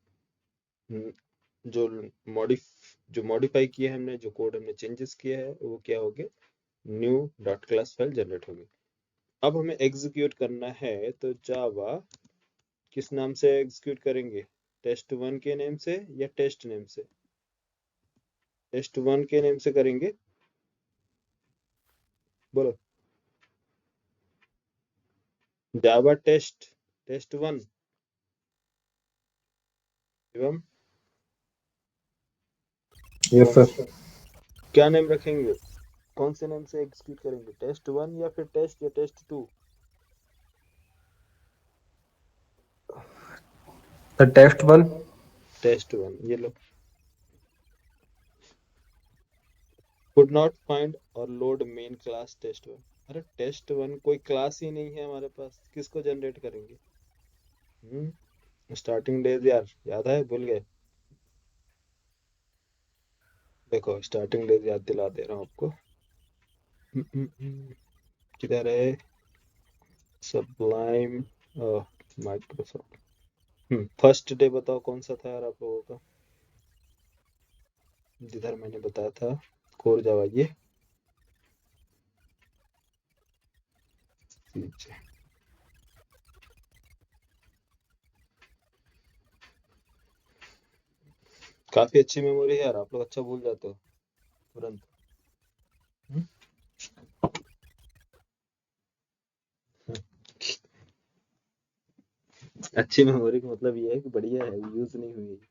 जो मॉडिफाई किया हमने, जो कोड हमने चेंजेस किया है वो क्या हो गया, new dot class file generate हो गई। अब हमें एग्जीक्यूट करना है, तो जावा किस नाम से एग्जीक्यूट करेंगे, test1 के नेम से या टेस्ट नेम से? test1 के नेम से करेंगे, बोलो। जावा टेस्ट1 एवं यस सर। क्या नेम रखेंगे, कौन से नेम से एग्जीक्यूट करेंगे, टेस्ट1 या फिर टेस्ट या टेस्ट2? सर टेस्ट1। टेस्ट1, ये लो। could not find और लोड मेन क्लास टेस्ट1। अरे टेस्ट1 कोई क्लास ही नहीं है हमारे पास, किसको जनरेट करेंगे? स्टार्टिंग डेज यार, याद है, भूल गए? देखो स्टार्टिंग डेज याद दिला दे रहा हूँ आपको। किधर है सब्लाइम, माइक्रोसॉफ्ट। फर्स्ट डे बताओ कौन सा था यार आप लोगों का, जिधर मैंने बताया था कोर जावा ये नीचे। काफी अच्छी मेमोरी है यार, आप लोग अच्छा भूल जाते हो तुरंत। हम्म? अच्छी मेमोरी का मतलब ये है कि बढ़िया है, यूज नहीं हुई है।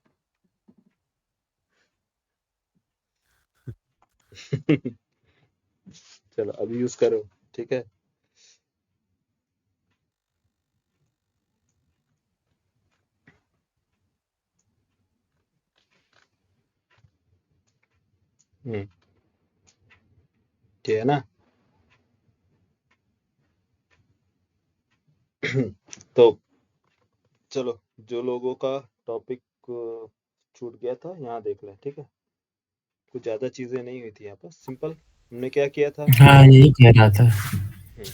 चलो अब यूज करो, ठीक है। ठीक है ना। तो चलो, जो लोगों का टॉपिक छूट गया था यहाँ देख लें, ठीक है। कुछ ज्यादा चीजें नहीं हुई थी यहाँ पर, सिंपल हमने क्या किया था। हाँ यही कह रहा था। हम्म,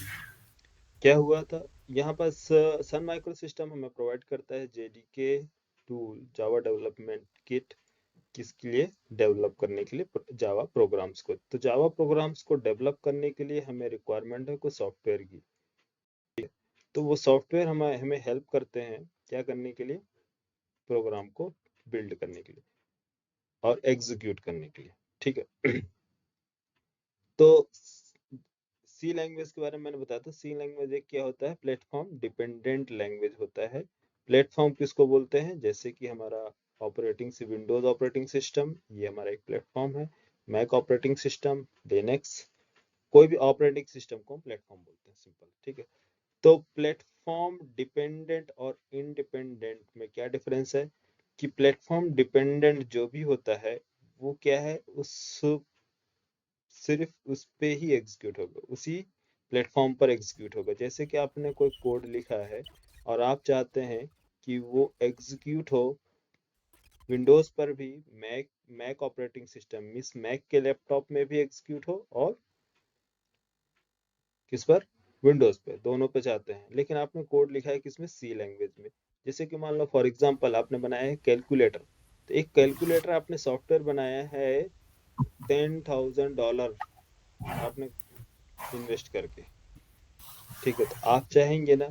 क्या हुआ था यहाँ पर, सन माइक्रो सिस्टम हमें प्रोवाइड करता है JDK tool, Java development kit, किसके लिए, डेवलप करने के लिए जावा प्रोग्राम्स को। तो जावा प्रोग्राम्स को डेवलप करने के लिए हमें रिक्वायरमेंट है कुछ सॉफ्टवेयर की। तो वो सॉफ्टवेयर हमें हमें हेल्प करते हैं क्या करने के लिए, प्रोग्राम को बिल्ड करने के लिए और एग्जीक्यूट करने के लिए, ठीक है। तो सी लैंग्वेज के बारे में मैंने बताया था। सी लैंग्वेज एक क्या होता है, प्लेटफॉर्म डिपेंडेंट लैंग्वेज होता है। प्लेटफॉर्म किसको बोलते हैं, जैसे कि हमारा ऑपरेटिंग से विंडोज ऑपरेटिंग सिस्टम, ये हमारा एक प्लेटफॉर्म है। मैक ऑपरेटिंग सिस्टम, लिनक्स, कोई भी ऑपरेटिंग सिस्टम को हम प्लेटफॉर्म बोलते हैं, सिंपल, ठीक है। तो प्लेटफॉर्म डिपेंडेंट और इंडिपेंडेंट में क्या डिफरेंस है, कि प्लेटफॉर्म डिपेंडेंट जो भी होता है वो क्या है, उस सिर्फ उस पे ही एग्जीक्यूट होगा, उसी प्लेटफॉर्म पर एग्जीक्यूट होगा। जैसे कि आपने कोई कोड लिखा है और आप चाहते हैं कि वो एग्जीक्यूट हो विंडोज पर भी, Mac Mac operating system means Mac के लैपटॉप में भी एग्जीक्यूट हो, और किस पर, विंडोज पे, दोनों पे चाहते हैं। लेकिन आपने कोड लिखा है किसमें, सी लैंग्वेज में। जैसे कि मान लो फॉर एग्जांपल आपने बनाया है कैलकुलेटर। तो एक कैलकुलेटर आपने सॉफ्टवेयर बनाया है $10,000 आपने इन्वेस्ट करके, ठीक है। तो आप चाहेंगे ना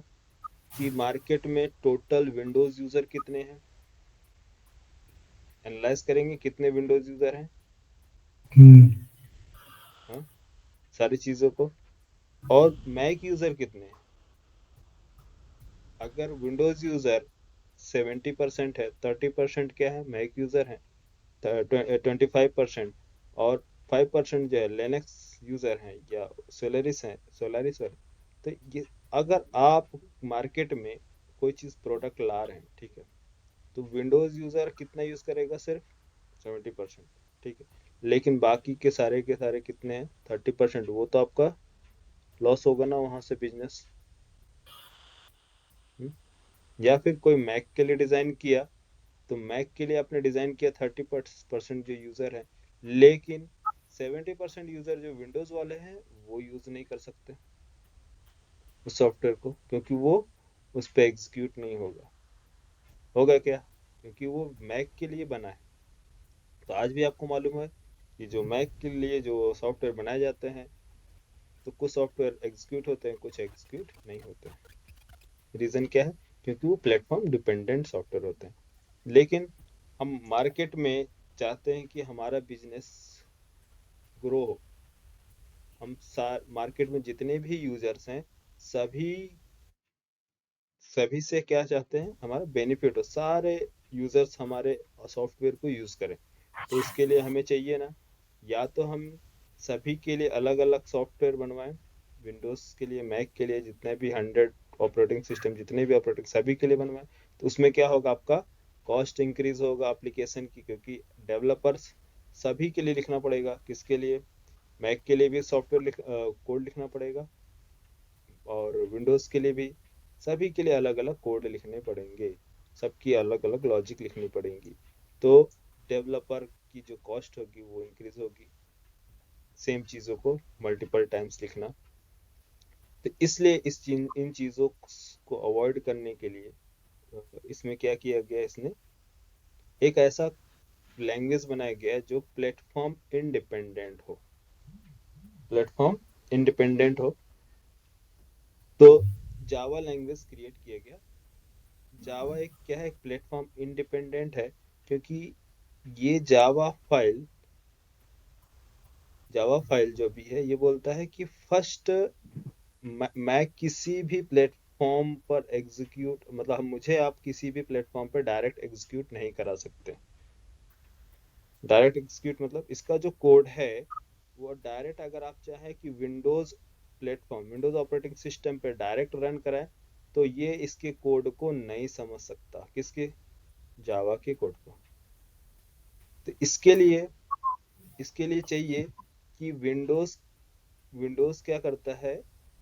कि मार्केट में टोटल विंडोज यूजर कितने हैं, एनालाइज करेंगे कितने विंडोज यूजर हैं, हम्म। हाँ, सारी चीजों को, और मैक यूजर कितने हैं। अगर विंडोज यूजर 70% है, 30% क्या है, मैक यूजर है, 25%, और 5% जो है लिनक्स यूजर हैं या सोलारिस हैं, सोलारिस वाले। तो ये, अगर आप मार्केट में कोई चीज प्रोडक्ट ला रहे हैं, ठीक है, तो विंडोज यूजर कितना यूज करेगा, सिर्फ 70%, ठीक है। लेकिन बाकी के सारे कितने हैं, 30%। वो तो आपका लॉस होगा ना वहां से बिजनेस। या फिर कोई मैक के लिए डिजाइन किया, तो मैक के लिए आपने डिजाइन किया 30% जो यूजर है, लेकिन 70% यूजर जो विंडोज वाले हैं वो यूज नहीं कर सकते उस सॉफ्टवेयर को, क्योंकि वो उस पर एग्जीक्यूट नहीं होगा। होगा क्या, क्योंकि वो मैक के लिए बना है। तो आज भी आपको मालूम है कि जो मैक के लिए जो सॉफ्टवेयर बनाए जाते हैं, तो कुछ सॉफ्टवेयर एग्जीक्यूट होते हैं, कुछ एग्जीक्यूट नहीं होते हैं। रीजन क्या है, क्योंकि वो प्लेटफॉर्म डिपेंडेंट सॉफ्टवेयर होते हैं। लेकिन हम मार्केट में चाहते हैं कि हमारा बिजनेस ग्रो हो। हम मार्केट में जितने भी यूजर्स हैं, सभी सभी से क्या चाहते हैं, हमारा बेनिफिट हो, सारे यूजर्स हमारे सॉफ्टवेयर को यूज करें। तो उसके लिए हमें चाहिए ना, या तो हम सभी के लिए अलग अलग सॉफ्टवेयर बनवाएं, विंडोज के लिए, मैक के लिए, जितने भी 100 ऑपरेटिंग सिस्टम, जितने भी ऑपरेटिंग, सभी के लिए बनवाएं। तो उसमें क्या होगा, आपका कॉस्ट इंक्रीज होगा एप्लीकेशन की, क्योंकि डेवलपर्स सभी के लिए लिखना पड़ेगा। किसके लिए, मैक के लिए भी सॉफ्टवेयर कोड लिखना पड़ेगा, और विंडोज के लिए भी, सभी के लिए अलग अलग कोड लिखने पड़ेंगे, सबकी अलग अलग लॉजिक लिखनी पड़ेंगी। तो डेवलपर की जो कॉस्ट होगी वो इंक्रीज होगी, सेम चीज़ों को मल्टीपल टाइम्स लिखना तो इसलिए इन चीज़ों को अवॉइड करने के लिए इसमें क्या किया गया, इसने एक ऐसा लैंग्वेज बनाया गया है जो प्लेटफॉर्म इंडिपेंडेंट हो। प्लेटफॉर्म इंडिपेंडेंट हो, तो जावा लैंग्वेज क्रिएट किया गया। जावा एक क्या है, एक प्लेटफॉर्म इंडिपेंडेंट है, क्योंकि ये जावा फाइल जो भी है ये बोलता है कि फर्स्ट मैं किसी भी प्लेटफॉर्म पर एग्जीक्यूट, मतलब मुझे आप किसी भी प्लेटफॉर्म पर डायरेक्ट एग्जीक्यूट नहीं करा सकते। डायरेक्ट एग्जीक्यूट मतलब इसका जो कोड है वो डायरेक्ट, अगर आप चाहें कि विंडोज ऑपरेटिंग सिस्टम पे डायरेक्ट रन कराए, तो ये इसके कोड को नहीं समझ सकता। किसके? जावा के कोड को। तो इसके लिए चाहिए कि विंडोज क्या करता है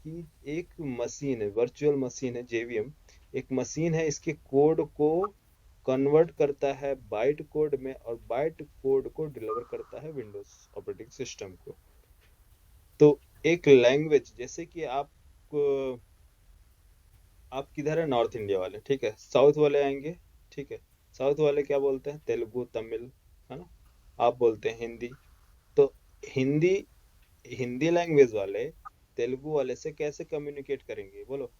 कि एक मशीन है, वर्चुअल मशीन है, जेवीएम एक मशीन है, इसके कोड को कन्वर्ट करता है बाइट कोड में, और बाइट कोड को डिलीवर करता है विंडोज ऑपरेटिंग सिस्टम को। तो एक लैंग्वेज, जैसे कि आप किधर है, नॉर्थ इंडिया वाले, ठीक है, साउथ वाले आएंगे, ठीक है, साउथ वाले क्या बोलते हैं, तेलुगु, तमिल, है ना, आप बोलते हैं हिंदी। तो हिंदी हिंदी लैंग्वेज वाले तेलुगु वाले से कैसे कम्युनिकेट करेंगे, बोलो?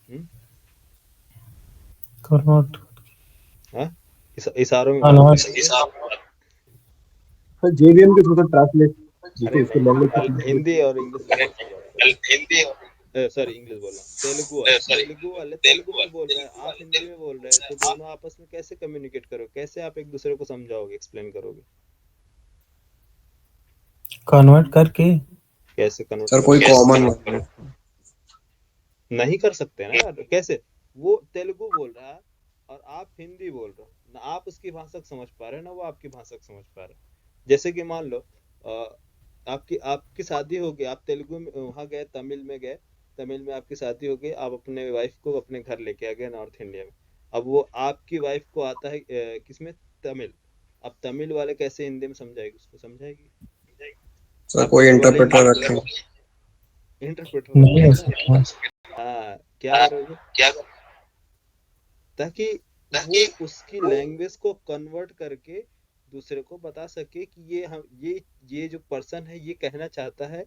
हम्म? कन्वर्ट हाँ, इशारों में बात कन्वर्ट करेंगे। सर जेवीएम के थ्रू ट्रांसलेट, अरे जैसे उसको नहीं, लैंग्वेज कल हिंदी और इंग्लिश लैंग्वेज की बात कर रहा हूँ। सॉरी, इंग्लिश बोल रहा हूँ। तेलुगु वाले तेलुगु में बोल रहे हैं, आप हिंदी में बोल रहे हैं, तो दोनों आपस में कैसे कम्युनिकेट करोगे, कैसे आप एक दूसरे को समझाओगे, एक्सप्लेन करोगे, कन्वर्ट करके कैसे कन्वर्ट सर कोई करोगे? कॉमन नहीं कर सकते ना यार, कैसे? वो तेलुगु बोल रहा है और आप हिंदी बोल रहे हो ना, आप उसकी भाषा को समझ पा रहे हो ना वो आपकी भाषा को समझ पा रहे हो। जैसे कि मान लो आपकी शादी हो गई, आप तेलुगु में वहां गए, तमिल में गए, तमिल में आपकी शादी हो गई, आप अपने वाइफ को अपने घर लेके आ गए नॉर्थ इंडिया में। अब वो आपकी वाइफ को आता है किसमें, तमिल। अब तमिल वाले कैसे हिंदी में समझाएगी, उसको समझाएगी? सर आप कोई तमिल वाले इंटरप्रेटर रखें। इंटरप्रेटर नहीं रखोगे हो ना? सकता। हाँ, क्या करोगे, ताकि वो उसकी लैंग्वेज को कन्वर्ट करके दूसरे को बता सके कि ये जो पर्सन है ये कहना चाहता है,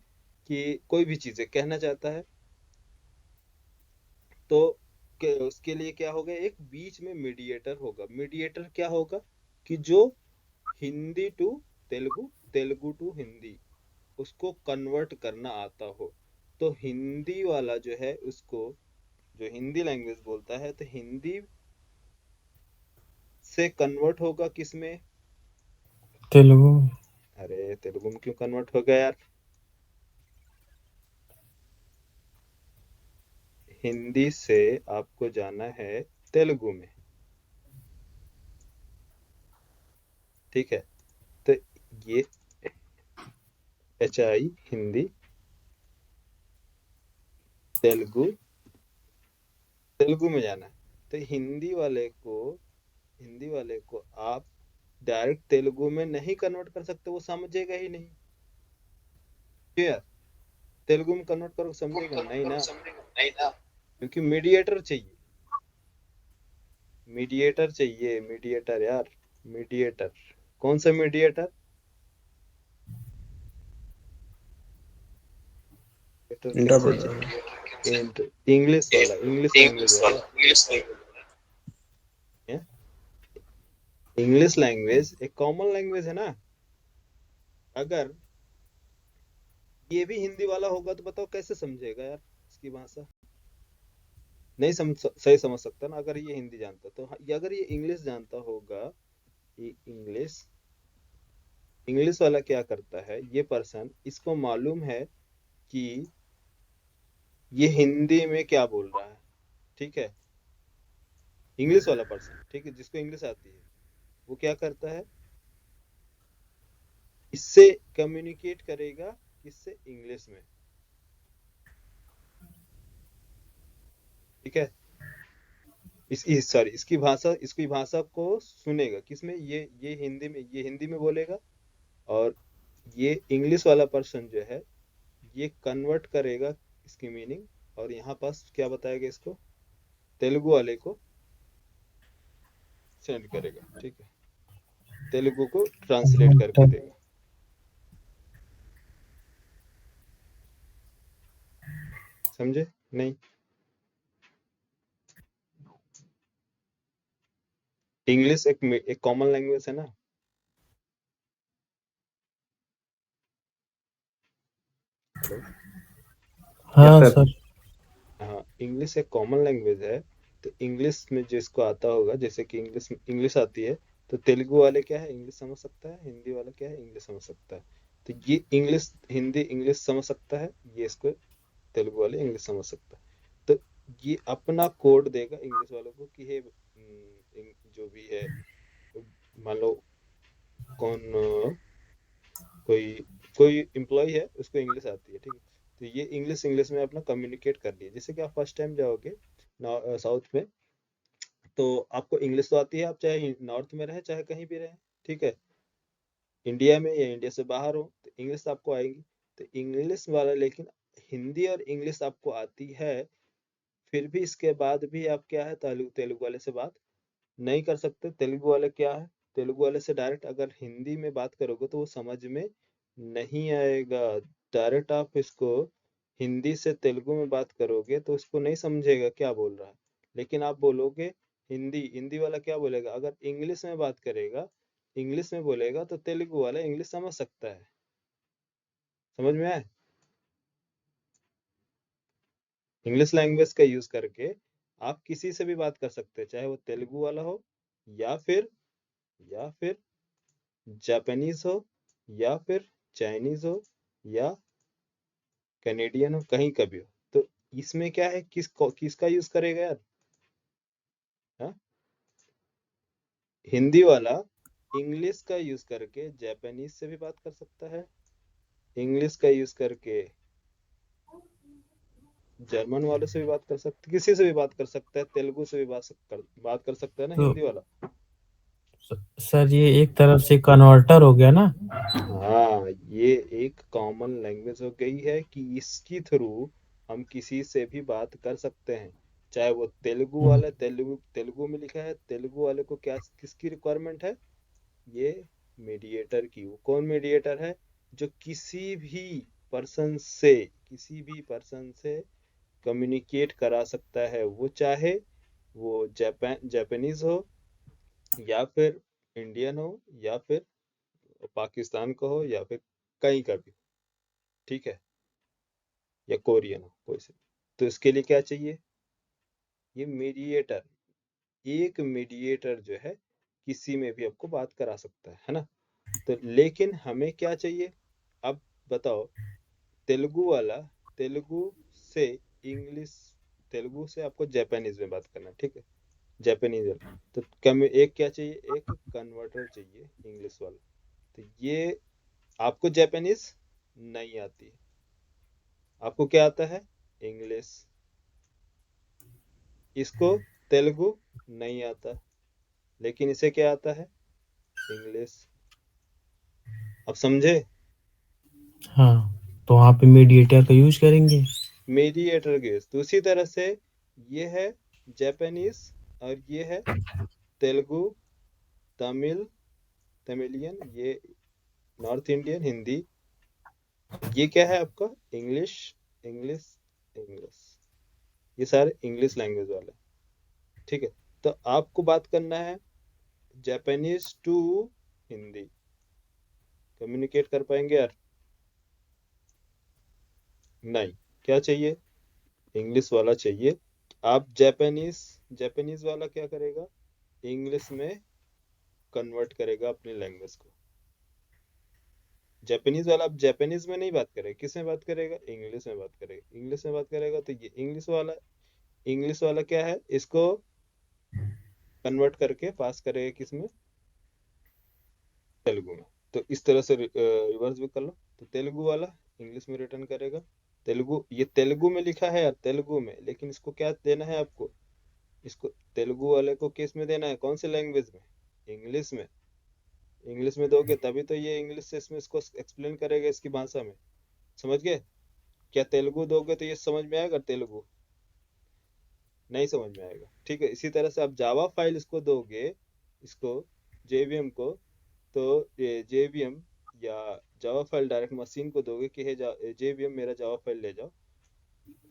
कि कोई भी चीजें कहना चाहता है। तो उसके लिए क्या होगा, एक बीच में मीडिएटर होगा। मीडिएटर क्या होगा कि जो हिंदी टू तेलुगु, तेलुगु टू हिंदी, उसको कन्वर्ट करना आता हो। तो हिंदी वाला जो है उसको, जो हिंदी लैंग्वेज बोलता है, तो हिंदी से कन्वर्ट होगा किसमें? तेलुगु में। अरे तेलुगु में क्यों कन्वर्ट हो गया यार? हिंदी से आपको जाना है तेलुगु में, ठीक है। तो ये HI हिंदी, तेलुगु, तेलुगु में जाना है। तो हिंदी वाले को आप डायरेक्ट तेलुगु में नहीं कन्वर्ट कर सकते, वो समझेगा ही नहीं। क्यों यार, तेलुगु में कन्वर्ट करो, समझेगा नहीं ना, क्योंकि मीडिएटर चाहिए। मीडिएटर यार, मीडिएटर। कौन सा मीडिएटर? कैसे इंटरप्रेटर। चाहिए? इंग्लिश वाला, इंग्लिश लैंग्वेज वाला। इंग्लिश लैंग्वेज एक कॉमन लैंग्वेज है ना। अगर ये भी हिंदी वाला होगा तो बताओ कैसे समझेगा यार इसकी भाषा? नहीं सही समझ सकता ना, अगर ये हिंदी जानता तो। अगर ये इंग्लिश जानता होगा, ये इंग्लिश वाला क्या करता है, ये पर्सन, इसको मालूम है कि ये हिंदी में क्या बोल रहा है, ठीक है। इंग्लिश वाला पर्सन, ठीक है, जिसको इंग्लिश आती है, वो क्या करता है, इससे कम्युनिकेट करेगा, किससे? इंग्लिश में, ठीक है। इसकी भाषा को सुनेगा किसमें, ये हिंदी में बोलेगा। और ये इंग्लिश वाला पर्सन जो है ये कन्वर्ट करेगा इसकी मीनिंग, और यहाँ पास क्या बताएगा, इसको तेलुगु वाले को सेंड करेगा। ठीक है, तेलुगु को ट्रांसलेट करके देगा। समझे नहीं? इंग्लिश एक कॉमन लैंग्वेज है ना। हेलो। हाँ Yes, sir. सर। हाँ, इंग्लिश एक कॉमन लैंग्वेज है। तो इंग्लिश में जिसको आता होगा, जैसे कि इंग्लिश आती है, तो तेलुगु वाले क्या है, इंग्लिश समझ सकता है। हिंदी वाला क्या है, इंग्लिश समझ सकता है। तो ये इंग्लिश हिंदी इंग्लिश समझ सकता है, ये इसको तेलुगु वाले इंग्लिश समझ सकता है। तो ये अपना कोड देगा इंग्लिश वालों को कि हे जो भी है, मान लो कौन कोई कोई एम्प्लॉय है, उसको इंग्लिश आती है, ठीक है। तो ये इंग्लिश इंग्लिश में अपना कम्युनिकेट कर लिया। जैसे कि आप फर्स्ट टाइम जाओगे साउथ में, तो आपको इंग्लिश तो आती है, आप चाहे नॉर्थ में रहे चाहे कहीं भी रहे, ठीक है, इंडिया में या इंडिया से बाहर हो, तो इंग्लिश आपको आएगी। तो इंग्लिश वाला, लेकिन हिंदी और इंग्लिश आपको आती है, फिर भी इसके बाद भी आप क्या है, तेलुगु तेलुगु वाले से बात नहीं कर सकते। तेलुगु वाले क्या है, तेलुगु वाले से डायरेक्ट अगर हिंदी में बात करोगे तो वो समझ में नहीं आएगा। डायरेक्ट आप इसको हिंदी से तेलुगु में बात करोगे तो उसको नहीं समझेगा क्या बोल रहा है। लेकिन आप बोलोगे हिंदी, हिंदी वाला क्या बोलेगा, अगर इंग्लिश में बात करेगा, इंग्लिश में बोलेगा, तो तेलुगु वाला इंग्लिश समझ सकता है। समझ में आया? इंग्लिश लैंग्वेज का यूज करके आप किसी से भी बात कर सकते हैं, चाहे वो तेलुगु वाला हो, या फिर जापानीज हो, या फिर चाइनीज हो, या कैनेडियन हो, कहीं का भी हो। तो इसमें क्या है, किसका यूज करेगा यार? हाँ, हिंदी वाला इंग्लिश का यूज करके जापानीज से भी बात कर सकता है, इंग्लिश का यूज करके जर्मन वालों से भी बात कर सकता है, किसी से भी बात कर सकता है, तेलुगु से भी बात कर सकता है ना तो हिंदी वाला। सर ये एक तरफ से कन्वर्टर हो गया ना। हाँ, ये एक कॉमन लैंग्वेज हो गई है कि इसकी थ्रू हम किसी से भी बात कर सकते हैं। चाहे वो तेलुगु हम्म, वाला, तेलुगु तेलुगु में लिखा है, तेलुगु वाले को क्या किसकी रिक्वायरमेंट है, ये मीडिएटर की। वो कौन मीडिएटर है, जो किसी भी पर्सन से कम्युनिकेट करा सकता है। वो चाहे वो जापानीज हो, या फिर इंडियन हो, या फिर पाकिस्तान का हो, या फिर कहीं का भी, ठीक है, या कोरियन हो, कोई से। तो इसके लिए क्या चाहिए, ये मीडिएटर। एक मीडिएटर जो है किसी में भी आपको बात करा सकता है ना। तो लेकिन हमें क्या चाहिए, अब बताओ, तेलुगु वाला तेलुगु से इंग्लिश, तेलुगु से आपको जापानीज में बात करना है, ठीक है, जापानीज वाला। तो कम एक क्या चाहिए, एक कन्वर्टर चाहिए इंग्लिश वाला। तो ये आपको जापानीज नहीं आती है, आपको क्या आता है, इंग्लिश। इसको तेलुगु नहीं आता, लेकिन इसे क्या आता है, इंग्लिश। अब समझे? हाँ, तो वहाँ पे मीडिएटर का यूज करेंगे। मीडिएटर के तो उसी तरह से ये है जापानीज, और ये है तेलुगु, तमिल, तमिलियन, ये नॉर्थ इंडियन हिंदी, ये क्या है आपका, इंग्लिश, इंग्लिश, इंग्लिश। ये सारे इंग्लिश लैंग्वेज वाले, ठीक है। तो आपको बात करना है जापानीज टू हिंदी, कम्युनिकेट कर पाएंगे यार? नहीं, क्या चाहिए, इंग्लिश वाला चाहिए। आप जापानीज जापानीज वाला क्या करेगा, इंग्लिश में कन्वर्ट करेगा अपनी लैंग्वेज को। जापानीज वाला अब जापानीज में नहीं बात करेगा, किस में बात करेगा, इंग्लिश में बात करेगा। इंग्लिश में बात करेगा तो ये इंग्लिश वाला क्या है, इसको कन्वर्ट करके पास करेगा किस में, तेलुगु में। तो इस तरह से रिवर्स भी कर लो। तो तेलुगु वाला इंग्लिश में रिटर्न करेगा, तेलुगु, ये तेलुगु में लिखा है यार, तेलुगु में, लेकिन इसको क्या देना है आपको, इसको तेलुगु वाले को किस में देना है, कौन से लैंग्वेज में, इंग्लिश में। इंग्लिश में दोगे तभी तो ये इंग्लिश से इसमें इसको एक्सप्लेन करेगा इसकी भाषा में। समझ गए? क्या तेलुगु दोगे तो ये समझ में आएगा? तेलुगु नहीं समझ में आएगा। ठीक है, इसी तरह से आप जावा फाइल इसको दोगे, इसको जेवीएम को, तो ये जेवीएम या जावा फाइल डायरेक्ट मशीन को दोगे कि हे जेवीएम मेरा जावा फाइल ले जाओ,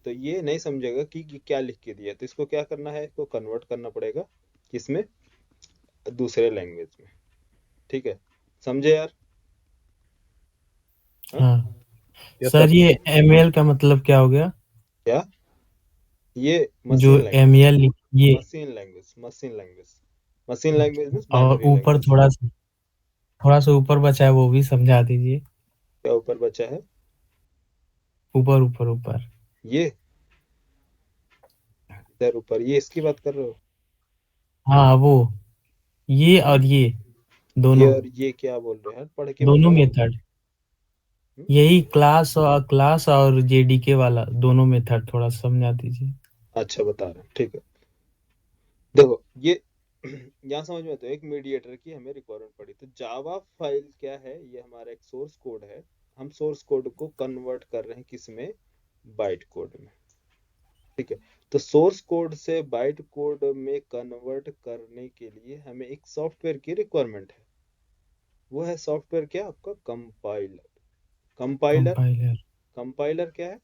तो ये नहीं समझेगा कि क्या लिख के दिया। तो इसको क्या करना है, इसको कन्वर्ट करना पड़ेगा किसमें, दूसरे लैंग्वेज में। ठीक है, समझे यार? हाँ? हाँ यस सर, सर। ये एमएल का मतलब क्या हो गया? क्या? ये जो मशीन लैंग्वेज, एमएल ये, machine language, machine language, machine language means और बाइनरी ऊपर लैंग्वेज। थोड़ा सा ऊपर बचा है, वो भी समझा दीजिए। क्या ऊपर बचा है? ऊपर ऊपर ऊपर। ये इधर ऊपर, ये इसकी बात कर रहे हो? हाँ वो, ये और ये ये दोनों, और ये क्या बोल रहे हैं, पढ़ के दोनों बताओ। मेथड, यही क्लास और जेडीके वाला दोनों मेथड थोड़ा समझा दीजिए। अच्छा बता रहे हैं, ठीक है। देखो ये यहाँ समझ में आता है, एक मीडिएटर की हमें रिक्वायरमेंट पड़ी, तो जावा फाइल क्या है, ये हमारा एक सोर्स कोड है। हम सोर्स कोड को कन्वर्ट कर रहे हैं किसमें, बाइट कोड में। ठीक है, तो सोर्स कोड से बाइट कोड में कन्वर्ट करने के लिए हमें एक सॉफ्टवेयर की रिक्वायरमेंट है। वो है सॉफ्टवेयर क्या, आपका कंपाइलर। कंपाइलर, कंपाइलर कंपाइलर क्या है,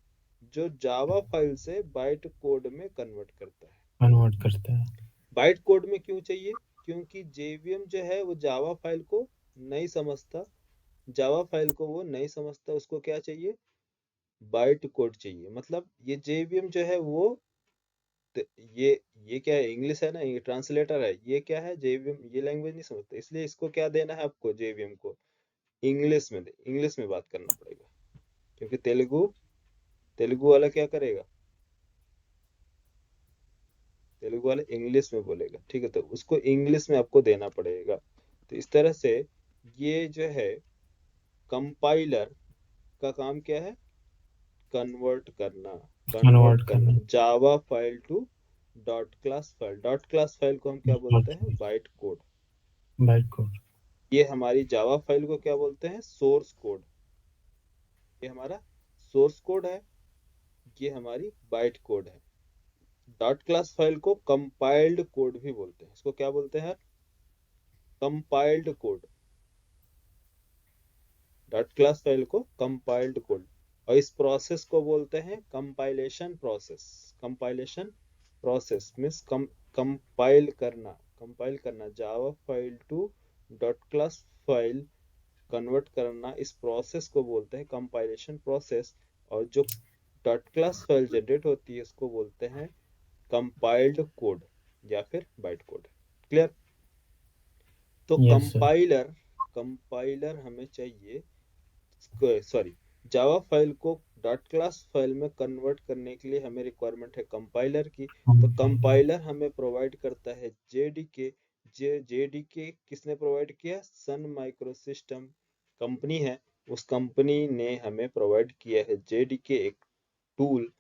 जो जावा फाइल से बाइट कोड में कन्वर्ट करता है। कन्वर्ट करता है। बाइट कोड में क्यों चाहिए, क्योंकि जेवीएम जो है वो जावा फाइल को नहीं समझता, जावा फाइल को वो नहीं समझता, उसको क्या चाहिए, बाइट कोड चाहिए। मतलब ये जेवीएम जो है वो, तो ये क्या है, इंग्लिश है ना, ये ट्रांसलेटर है, ये क्या है, जेवीएम ये लैंग्वेज नहीं समझता, इसलिए इसको क्या देना है आपको, जेवीएम को इंग्लिश में इंग्लिश में बात करना पड़ेगा, क्योंकि तेलुगु, तेलुगु वाला क्या करेगा, तेलुगु वाला इंग्लिश में बोलेगा। ठीक है, तो उसको इंग्लिश में आपको देना पड़ेगा। तो इस तरह से ये जो है कंपाइलर का काम क्या है, कन्वर्ट करना, कन्वर्ट कन्वर्ट करना करना। Java file to dot class file. Dot class file को हम क्या बोलते हैं, बाइट कोड। Byte code. ये हमारी जावा फाइल को क्या बोलते हैं, सोर्स कोड। ये हमारा सोर्स कोड है, ये हमारी बाइट कोड है। डॉट क्लास फाइल को कंपाइल्ड कोड भी बोलते हैं। इसको क्या बोलते हैं, compiled code. Dot class file को कंपाइल्ड कोड, और इस प्रोसेस को बोलते हैं compilation process. Compilation process means compile करना, कंपाइल करना Java file to dot class file, convert करना, इस प्रोसेस को बोलते हैं कंपाइलेशन प्रोसेस। और जो डॉट क्लास फाइल जनरेट होती है इसको बोलते हैं कंपाइल्ड कोड या फिर बाइट कोड। क्लियर? तो यस सर। कंपाइलर, कंपाइलर हमें चाहिए, sorry, Java file co dot class file में कन्वर्ट करने के लिए हमें रिक्वायरमेंट है कंपाइलर की। तो कंपाइलर हमें प्रोवाइड करता है जेडीके। जेडीके किसने प्रोवाइड किया, सन माइक्रो सिस्टम कंपनी है, उस कंपनी ने हमें प्रोवाइड किया है जेडीके, एक टूल,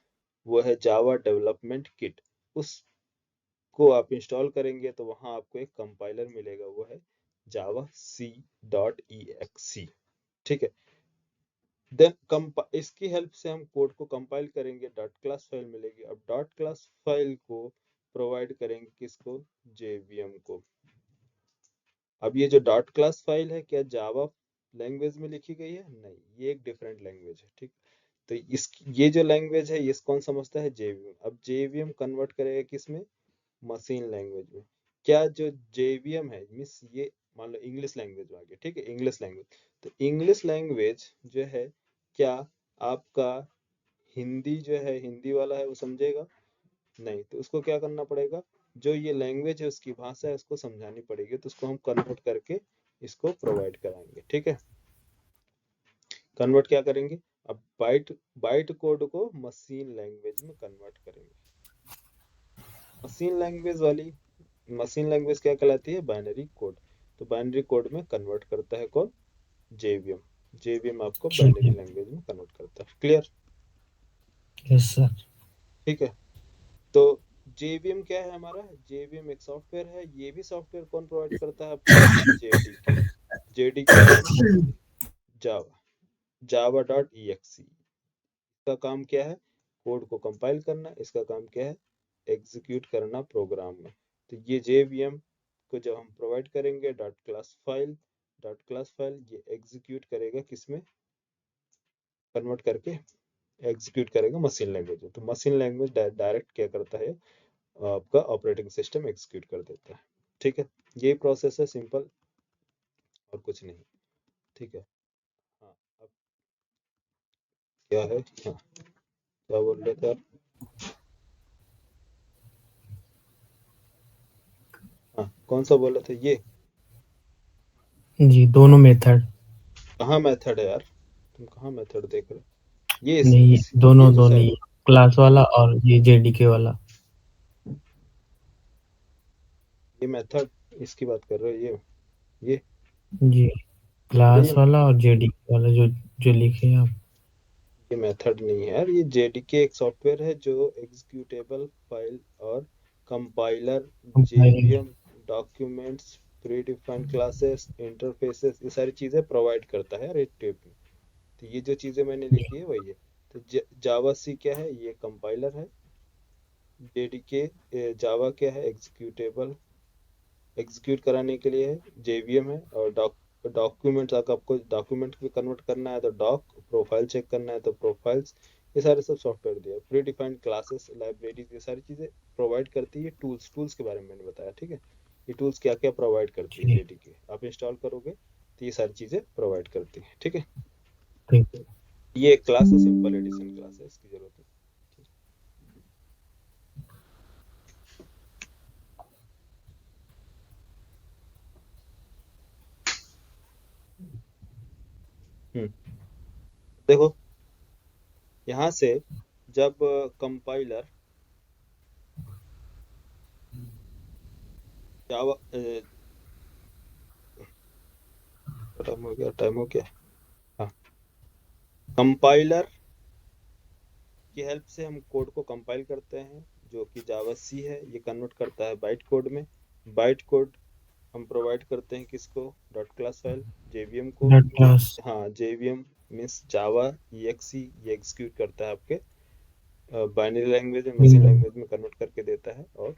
वो है जावा डेवलपमेंट किट। उसको आप इंस्टॉल करेंगे तो वहां आपको एक कंपाइलर मिलेगा, वो है जावा c.exe। ठीक है, देन इसकी हेल्प से हम कोड को कंपाइल करेंगे, डॉट क्लास फाइल मिलेगी। अब डॉट क्लास फाइल को प्रोवाइड करेंगे किसको, जेवीएम को। अब ये जो डॉट क्लास फाइल है, क्या जावा लैंग्वेज में लिखी गई है, नहीं, ये एक डिफरेंट लैंग्वेज है। ठीक, तो इस ये जो लैंग्वेज है ये कौन समझता है, जेवीएम। अब जेवीएम कन्वर्ट करेगा किसमें, मशीन लैंग्वेज में। क्या जो जेवीएम है मीन्स ये मान लो इंग्लिश लैंग्वेज में आ गया। ठीक है, इंग्लिश लैंग्वेज, तो इंग्लिश लैंग्वेज जो है, क्या आपका हिंदी जो है, हिंदी वाला है वो समझेगा नहीं, तो उसको क्या करना पड़ेगा, जो ये लैंग्वेज है उसकी भाषा है उसको समझानी पड़ेगी, तो उसको हम कन्वर्ट करके इसको प्रोवाइड कराएंगे। ठीक है, कन्वर्ट क्या करेंगे, अब बाइट, बाइट कोड को मशीन लैंग्वेज में कन्वर्ट करेंगे। मशीन लैंग्वेज वाली, मशीन लैंग्वेज क्या कहलाती है, बाइनरी कोड। तो बाइनरी कोड में कन्वर्ट करता है कौन, जेवीएम। जेवीएम आपको बाइनरी लैंग्वेज में कन्वर्ट करता है। क्लियर? Yes sir. ठीक है, तो जेवीएम क्या है हमारा, जेवीएम एक सॉफ्टवेयर है। ये भी सॉफ्टवेयर कौन प्रोवाइड करता है आपको, जेडीके। जेडीके मीन्स जावा, java.exe। का काम क्या है? कोड को कंपाइल करना। इसका काम क्या है? एग्जीक्यूट करना प्रोग्राम में। तो ये JVM को जब हम प्रोवाइड करेंगे डॉट क्लास फाइल ये एग्जीक्यूट करेगा किसमें? कन्वर्ट करके एग्जीक्यूट करेगा मशीन लैंग्वेज में। तो मशीन लैंग्वेज डायरेक्ट क्या करता है? आपका ऑपरेटिंग सिस्टम एग्जीक्यूट कर देता है। ठीक है, ये प्रोसेस है, सिंपल और कुछ नहीं। ठीक है। हाँ, अब क्या है? हाँ, क्या बोल रहे थे आप? हाँ, कौन सा बोला था? ये जी दोनों मेथड। कहाँ मेथड है यार? तुम कहाँ मेथड देख रहे हो? ये नहीं, ये दोनों जो दोनों साइड ही, क्लास वाला और ये JDK वाला। ये मेथड इसकी बात कर रहे हो? ये जी, अरे क्लास वाला और JDK वाला जो जो लिखे हैं आप। ये मेथड नहीं है यार। ये JDK एक सॉफ्टवेयर है जो एग्जीक्यूटेबल फाइल और compiler, compiling. JVM, documents, pre defined classes, interfaces, ये सारी चीजें प्रोवाइड करता है रेड टेप में। तो ये जो चीजें मैंने लिखी है वही है। तो जावा सी क्या है? ये कंपाइलर है। JDK जावा क्या है? एग्जीक्यूटेबल एग्जीक्यूट कराने के लिए है। JVM है। और डॉक्यूमेंट्स, अगर आपको डॉक्यूमेंट भी कन्वर्ट करना है तो डॉक, प्रोफाइल चेक करना है तो प्रोफाइल्स, ये सारे सब सॉफ्टवेयर दिया। प्री डिफाइंड क्लासेस, लाइब्रेरीज, ये सारी चीज़ें प्रोवाइड करती है। टूल्स के बारे में मैंने बताया। ठीक है, ये टूल्स क्या क्या प्रोवाइड करती है? जी, JDK आप इंस्टॉल करोगे तो ये सारी चीज़ें प्रोवाइड करती है। ठीक है, ठीक। ये एक क्लास है, सिंपल एडिशन क्लास है, इसकी जरूरत है। देखो यहाँ से जब कंपाइलर जावा टाइम हो गया। हाँ, कंपाइलर की हेल्प से हम कोड को कंपाइल करते हैं, जो कि जावा सी है। ये कन्वर्ट करता है बाइट कोड में। बाइट कोड हम प्रोवाइड करते हैं किसको? डॉट क्लास फाइल, JVM को। Dot class. हाँ, JVM मीन्स जावा EXE, ये एग्जीक्यूट करता है आपके बाइनरी लैंग्वेज में, मशीन लैंग्वेज में कन्वर्ट करके देता है। और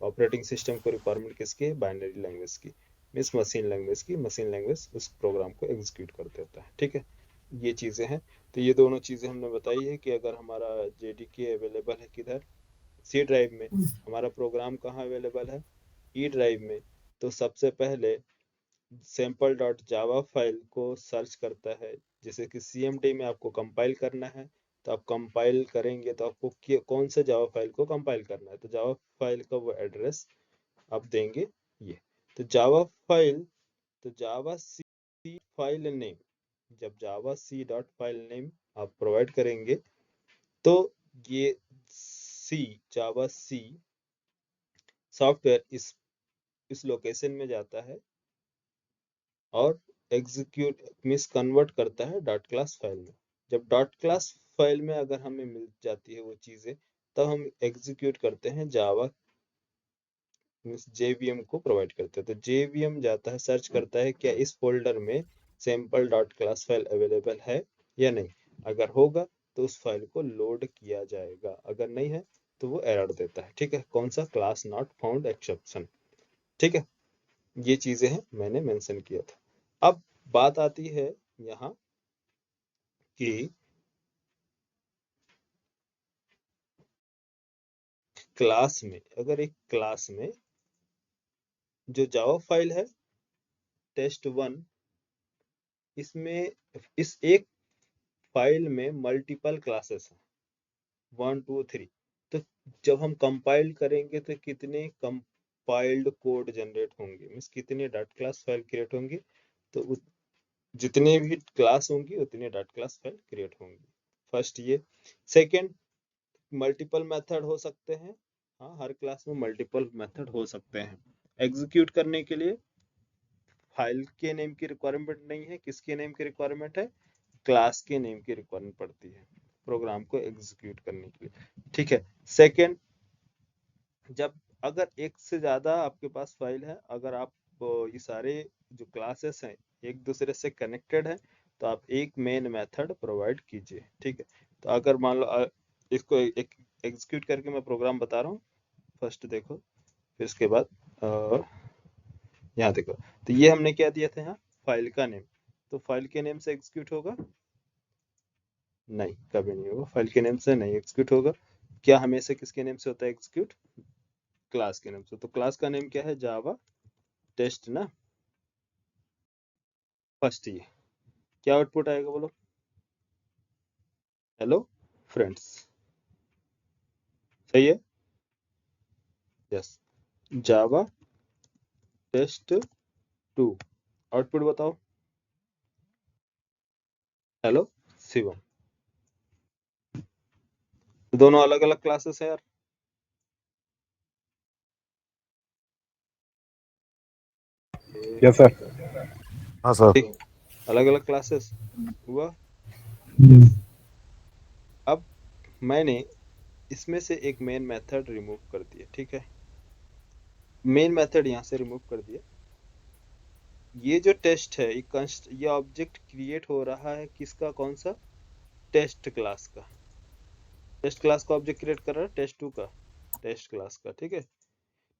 ऑपरेटिंग सिस्टम को रिक्वायरमेंट किसकी है? बाइनरी लैंग्वेज की, मीन्स मशीन लैंग्वेज की। मशीन लैंग्वेज उस प्रोग्राम को एग्जीक्यूट कर देता है। ठीक है, ये चीज़ें हैं। तो ये दोनों चीज़ें हमने बताई है कि अगर हमारा JDK अवेलेबल है किधर? C ड्राइव में। हमारा प्रोग्राम कहाँ अवेलेबल है? E ड्राइव में। तो सबसे पहले सैम्पल डॉट जावा फाइल को सर्च करता है। जैसे कि CMD में आपको कंपाइल करना है, तो आप कंपाइल करेंगे तो आपको कौन से जावा फाइल को कंपाइल करना है, तो जावा फाइल का वो एड्रेस आप देंगे। ये तो जावा फाइल, तो जावा सी फाइल नेम, जब जावा सी डॉट फाइल नेम आप प्रोवाइड करेंगे तो ये सी जावा सी सॉफ्टवेयर इस लोकेशन में जाता है और एग्जीक्यूट मीन्स कन्वर्ट करता है डॉट क्लास फाइल में। जब डॉट क्लास फाइल में अगर हमें मिल जाती है वो चीज़ें, तब हम एग्जीक्यूट करते हैं जावा मीन्स JVM को प्रोवाइड करते हैं। तो JVM जाता है, सर्च करता है क्या इस फोल्डर में sample dot class file available है या नहीं। अगर होगा तो उस फाइल को लोड किया जाएगा, अगर नहीं है तो वो एरर देता है। ठीक है, कौन सा? Class not found exception. ठीक है, ये चीजें हैं, मैंने मेंशन किया था। अब बात आती है यहाँ कि क्लास में, अगर एक क्लास में जो जावा फाइल है test1, इसमें इस एक फाइल में मल्टीपल क्लासेस हैं, 1 2 3। तो जब हम कंपाइल करेंगे तो कितने कंपाइल्ड कोड जनरेट होंगे, मीन्स कितने डॉट क्लास फाइल क्रिएट होंगी? तो जितने भी क्लास होंगी उतने डॉट क्लास फाइल क्रिएट होंगी। फर्स्ट ये। सेकंड, मल्टीपल मेथड हो सकते हैं। हाँ, हर क्लास में मल्टीपल मेथड हो सकते हैं। एग्जीक्यूट करने के लिए फाइल के नेम की रिक्वायरमेंट नहीं है, किसके नेम की रिक्वायरमेंट है? क्लास के नेम की रिक्वायरमेंट पड़ती है प्रोग्राम को एग्जीक्यूट करने के लिए। ठीक है। सेकंड, जब अगर एक से ज्यादा आपके पास फाइल है, अगर आप ये सारे जो क्लासेस हैं एक दूसरे से कनेक्टेड है, तो आप एक मेन मेथड प्रोवाइड कीजिए। ठीक है, तो अगर मान लो इसको एक एग्जीक्यूट करके मैं प्रोग्राम बता रहा हूँ, फर्स्ट देखो, फिर उसके बाद यहाँ देखो। तो ये हमने क्या दिया था यहाँ, फाइल का नेम। तो फाइल के नेम से एग्जीक्यूट होगा? नहीं, कभी नहीं होगा, फाइल के नेम से नहीं एग्जीक्यूट होगा। क्या हमेशा किसके नेम से होता है एग्जीक्यूट? क्लास के नेम से। तो क्लास का नेम क्या है? जावा टेस्ट ना, फर्स्ट। ये क्या आउटपुट आएगा बोलो? हेलो फ्रेंड्स, सही है? Yes, Java test 2। आउटपुट बताओ। हेलो शिवम, दोनों अलग अलग क्लासेस है यार। Yes sir. हाँ सर। ठीक, अलग अलग क्लासेस हुआ। अब मैंने इसमें से एक मेन मेथड रिमूव कर दिया, ठीक है, मेन मेथड यहाँ से रिमूव कर दिया। ये जो टेस्ट है, ये ऑब्जेक्ट क्रिएट हो रहा है किसका? कौन सा? टेस्ट क्लास का। टेस्ट क्लास का ऑब्जेक्ट क्रिएट कर रहा है टेस्ट 2 का, टेस्ट क्लास का, ठीक है।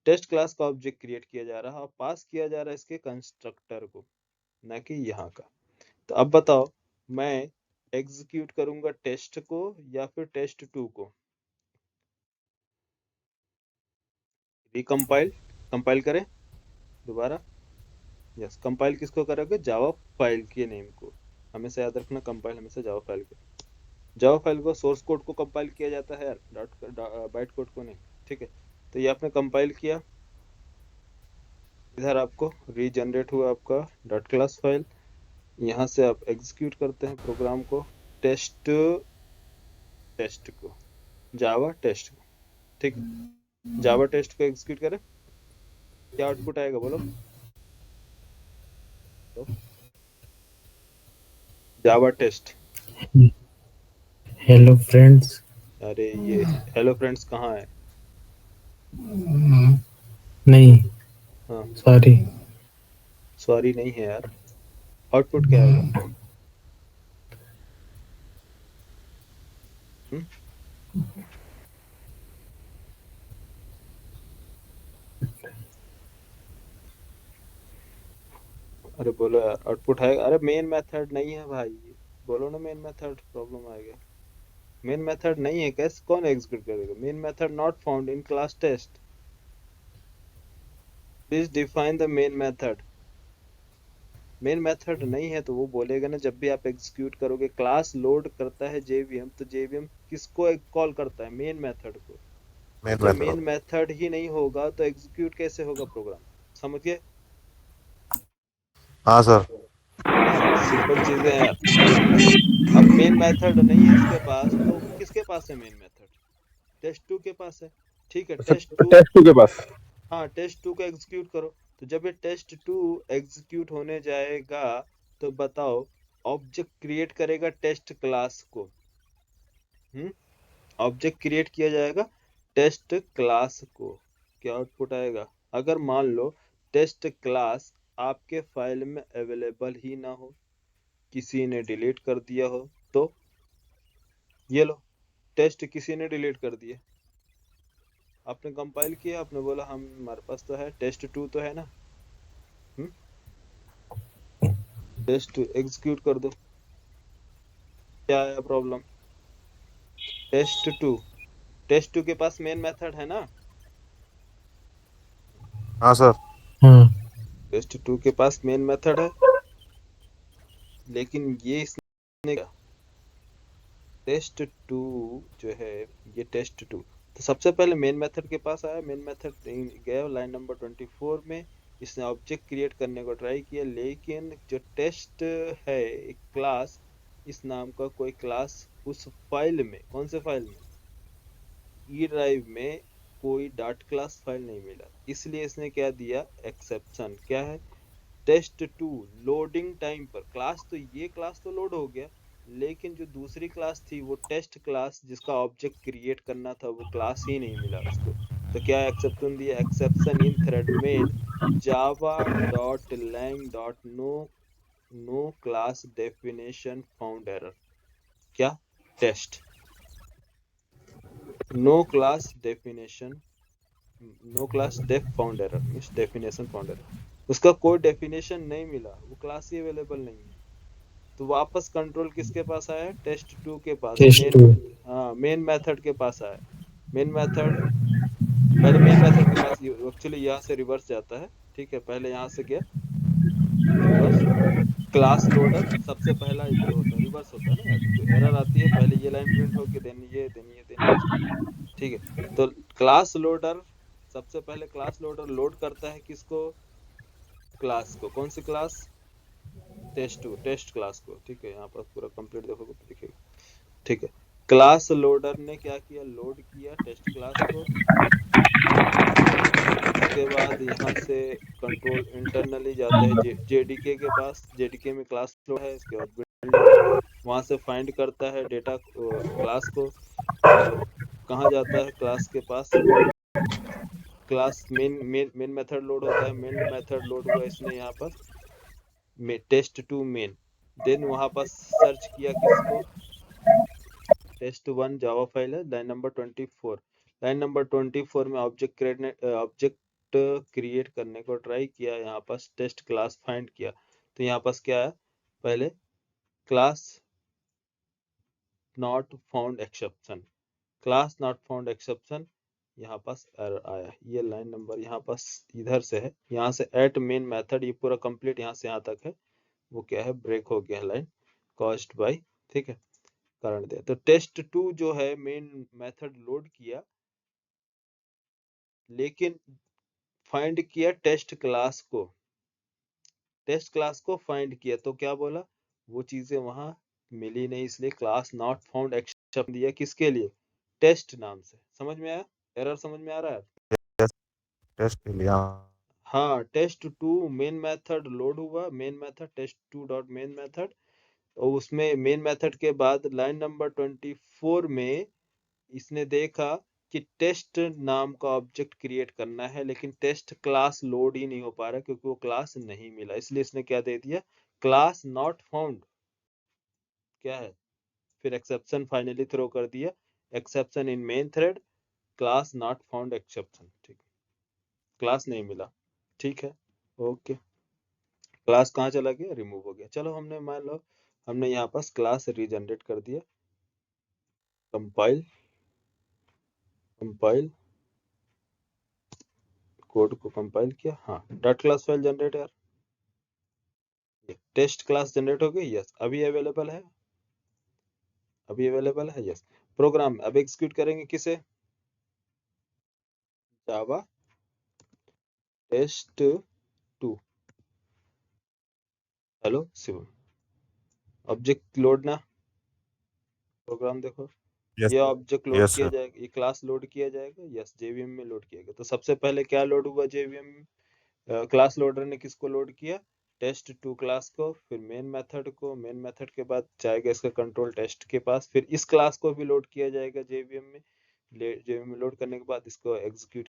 टेस्ट क्लास का ऑब्जेक्ट क्रिएट किया जा रहा है और पास किया जा रहा है इसके कंस्ट्रक्टर को, ना कि यहाँ का। तो अब बताओ, मैं एग्जीक्यूट करूंगा टेस्ट को या फिर टेस्ट 2 को? रिकम्पाइल, कंपाइल करें दोबारा। यस, कंपाइल किसको करोगे? जावा फाइल के नेम को। हमेशा याद रखना, कंपाइल हमेशा जावा फाइल को। जावा फाइल को, सोर्स कोड को कंपाइल किया जाता है यार, बाइट कोड को नहीं, ठीक है। तो ये आपने कंपाइल किया, इधर आपको रीजनरेट हुआ आपका डॉट क्लास फाइल। यहाँ से आप एग्जीक्यूट करते हैं प्रोग्राम को, टेस्ट को, जावा टेस्ट को, ठीक है। जावा टेस्ट को एग्जीक्यूट करें, क्या आउटपुट आएगा बोलो? तो जावा टेस्ट। Hello friends. अरे ये हेलो फ्रेंड्स कहाँ है? नहीं, हाँ, सॉरी। सॉरी नहीं है यार। आउटपुट क्या आएगा? हम्म? अरे बोलो यार, आउटपुट है। अरे मेन मेथड नहीं है भाई, बोलो ना मेन मेथड, प्रॉब्लम आएगा। मेन मेथड नहीं है, कैसे कौन एग्जीक्यूट करेगा? Main method not found in class test, please define the main method. Main method नहीं है तो वो बोलेगा ना, जब भी आप एग्जीक्यूट करोगे, क्लास लोड करता है जेवीएम, तो जेवीएम किसको कॉल करता है? मेन मेथड को। मेन जब मेन मेथड। मेथड ही नहीं होगा तो एग्जीक्यूट कैसे होगा प्रोग्राम? समझ गए? हाँ सर। हाँ, सिंपल चीजें हैं यार। अब मेन मेथड नहीं है इसके पास, तो किसके पास है मेन मेथड? टेस्ट 2 के पास है, ठीक है। टेस्ट 2, टेस्ट 2 के पास। हाँ, टेस्ट 2 को एग्जीक्यूट करो। तो जब ये टेस्ट 2 एग्जीक्यूट होने जाएगा, तो बताओ, ऑब्जेक्ट क्रिएट करेगा टेस्ट क्लास को। ऑब्जेक्ट क्रिएट किया जाएगा टेस्ट क्लास को। क्या आउटपुट आएगा? अगर मान लो टेस्ट क्लास आपके फाइल में अवेलेबल ही ना हो, किसी ने डिलीट कर दिया हो, तो ये लो, टेस्ट किसी ने डिलीट कर दिया, आपने कंपाइल किया, आपने बोला हमारे पास तो है टेस्ट 2 तो है ना, टेस्ट एग्जीक्यूट कर दो, क्या आया प्रॉब्लम? टेस्ट 2 के पास मेन मेथड है ना? हाँ सर। हाँ, टेस्ट 2 के पास मेन मेथड है, लेकिन ये इसने टेस्ट 2 जो है, ये टेस्ट 2, तो सबसे पहले मेन मेथड के पास आया, मेन मेथड गया लाइन नंबर 24 में, इसने ऑब्जेक्ट क्रिएट करने को ट्राई किया, लेकिन जो टेस्ट है एक क्लास, इस नाम का कोई क्लास उस फाइल में, कौन से फाइल में? ई ड्राइव में कोई डॉट क्लास फाइल नहीं मिला, इसलिए इसने क्या दिया? एक्सेप्शन। क्या है? टेस्ट 2 लोडिंग टाइम पर क्लास, तो ये क्लास तो लोड हो गया, लेकिन जो दूसरी क्लास थी वो टेस्ट क्लास, जिसका ऑब्जेक्ट क्रिएट करना था, वो क्लास ही नहीं मिला उसको। तो क्या एक्सेप्शन दिया? Exception in thread main Java dot lang dot no class definition found error. क्या? Test. No class definition, no class def found error means definition found error, उसका कोई डेफिनेशन नहीं मिला, वो क्लास ही अवेलेबल नहीं है। तो वापस कंट्रोल किसके पास आया? टेस्ट 2 के पास, टेस्ट मेन, 2। हाँ मेन मेथड के पास आया। मेन मेथड, पहले मेन मेथड के पास, एक्चुअली यहाँ से रिवर्स जाता है, ठीक है, पहले यहाँ से गया रिवर्स, क्लास लोडर सबसे पहला जो होता है रिवर्स होता है ना यार, तो एरर आती है पहले ये लाइन प्रिंट होके देन ये देन ये देन ये स्टार्ट, ठीक है। तो क्लास लोडर सबसे पहले क्लास लोडर लोड करता है किसको? क्लास को। कौन सी क्लास? टेस्ट 2, टेस्ट क्लास को, ठीक है। यहाँ पर पूरा कंप्लीट देखोगे तो दिखेगा, ठीक है। क्लास लोडर ने क्या किया? लोड किया टेस्ट क्लास को, उसके बाद यहाँ से कंट्रोल इंटरनली जाता है जेडीके के पास, जेडीके में क्लास लोड है, इसके बाद बिल्ड लोड, वहां से फाइंड करता है डेटा क्लास को, और कहाँ जाता है? क्लास के पास, क्लास मेन मेथड लोड होता है, मेन मेथड लोड हुआ इसने यहाँ पर टेस्ट 2 मेन, देन वहां पर सर्च किया किसको? टेस्ट 1 जावा फाइल है, लाइन नंबर 24, लाइन नंबर 24 में ऑब्जेक्ट क्रिएट करने को ट्राई किया, यहाँ पर टेस्ट क्लास फाइंड किया, तो यहाँ पर क्या है? पहले class not found exception, class not found exception, यहाँ पास एरर आया, ये लाइन नंबर यहाँ पास इधर से है, यहाँ से एट मेन मेथड, ये पूरा कंप्लीट यहाँ से यहाँ तक है, वो क्या है? ब्रेक हो गया लाइन कॉज्ड बाय, ठीक है, कारण दिया। तो टेस्ट 2 जो है मेन मेथड लोड किया, लेकिन फाइंड किया टेस्ट क्लास को, टेस्ट क्लास को फाइंड किया तो क्या बोला? वो चीजें वहां मिली नहीं, इसलिए क्लास नॉट फाउंड एक्सेप्शन दिया किसके लिए? टेस्ट नाम से। समझ में आया? एरर समझ में आ रहा है? टेस्ट के लिए हाँ। हाँ, टेस्ट 2 मेन मेथड लोड हुआ, main method test 2 dot main method, और उसमें मेन मेथड के बाद लाइन नंबर 24 में इसने देखा कि टेस्ट नाम का ऑब्जेक्ट क्रिएट करना है, लेकिन टेस्ट क्लास लोड ही नहीं हो पा रहा क्योंकि वो क्लास नहीं मिला, इसलिए इसने क्या दे दिया? क्लास नॉट फाउंड, क्या है? फिर एक्सेप्शन फाइनली थ्रो कर दिया, exception in main thread, class not found exception, ठीक, क्लास नहीं मिला, ठीक है, ओके। क्लास कहाँ चला गया? रिमूव हो गया। चलो हमने मान लो हमने यहाँ पास क्लास रीजनरेट कर दिया, कंपाइल, कंपाइल कोड को कंपाइल किया, हाँ डॉट क्लास फाइल जनरेट यार, टेस्ट क्लास जनरेट हो गई, यस अभी अवेलेबल है, अभी अवेलेबल है, यस। प्रोग्राम अब एग्जीक्यूट करेंगे किसे? Java test 2, hello Shivam, object load ना, प्रोग्राम देखो, यस ये ऑब्जेक्ट लोड यस किया सर। जाएगा, ये क्लास लोड किया जाएगा, यस जेवीएम में लोड किया गया। तो सबसे पहले क्या लोड हुआ जेवीएम? क्लास लोडर ने किसको लोड किया? टेस्ट 2 क्लास को, फिर मेन मेथड को, मेन मेथड के बाद जाएगा इसका कंट्रोल टेस्ट के पास, फिर इस क्लास को भी लोड किया जाएगा जेवीएम में, जेवीएम में लोड करने के बाद इसको एग्जीक्यूट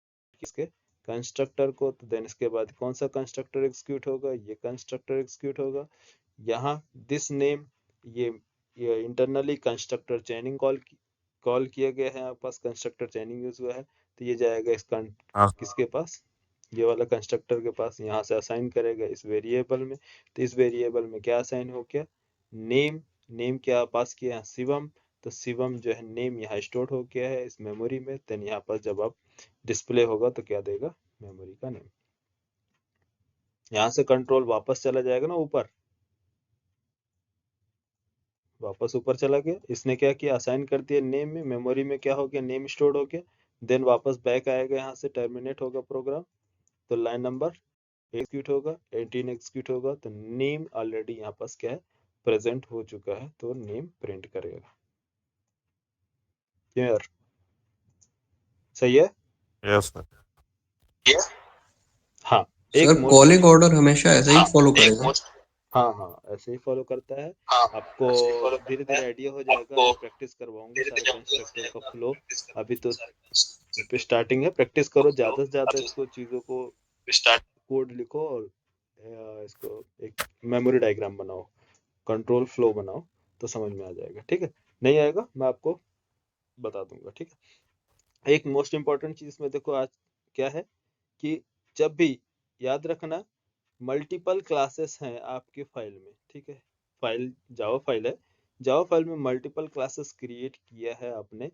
इसके कंस्ट्रक्टर को, तो देन इसके बाद कौन सा कंस्ट्रक्टर एग्जीक्यूट होगा? ये कंस्ट्रक्टर एग्जीक्यूट होगा। यहाँ दिस नेम, ये इंटरनली कंस्ट्रक्टर चेनिंग कॉल किया गया है, आपके पास कंस्ट्रक्टर चेनिंग यूज हुआ है, तो ये जाएगा इसका हाँ किसके पास? ये वाला कंस्ट्रक्टर के पास, यहाँ से असाइन करेगा इस वेरिएबल में, तो इस वेरिएबल में क्या असाइन हो गया? नेम, नेम क्या पास किया है? शिवम, तो शिवम जो है नेम यहाँ स्टोर हो गया है इस मेमोरी में, देन यहाँ पर जब आप डिस्प्ले होगा तो क्या देगा? मेमोरी का नेम। यहाँ से कंट्रोल वापस चला जाएगा ना ऊपर, वापस ऊपर चला गया, इसने क्या किया? असाइन कर दिया नेम में, मेमोरी में क्या हो गया? नेम स्टोर हो गया, देन वापस बैक आएगा, यहाँ से टर्मिनेट होगा प्रोग्राम, तो लाइन नंबर एग्जीक्यूट होगा, 18 एग्जीक्यूट होगा, तो नेम ऑलरेडी यहाँ पास क्या है? प्रेजेंट हो चुका है, तो नेम प्रिंट करेगा। क्लियर? सही है? Yes sir. हाँ, एक सर मोस्ट, कॉलिंग ऑर्डर हमेशा ऐसे ही फॉलो करेगा? हाँ हाँ ऐसे ही फॉलो करता है। आपको धीरे धीरे आइडिया हो जाएगा, अभी प्रैक्टिस करवाऊंगा सारे कंस्ट्रक्टर का फ्लो, अभी तो स्टार्टिंग है, प्रैक्टिस करो ज्यादा से ज्यादा, इसको चीजों को कोड लिखो और इसको एक मेमोरी डायग्राम बनाओ, कंट्रोल फ्लो बनाओ, तो समझ में आ जाएगा, ठीक है। नहीं आएगा मैं आपको बता दूंगा, ठीक है। एक मोस्ट इम्पोर्टेंट चीज में देखो आज क्या है कि जब भी याद रखना मल्टीपल क्लासेस हैं आपके फाइल में, ठीक है, फाइल जावा फाइल है, जावा फाइल में मल्टीपल क्लासेस क्रिएट किया है आपने,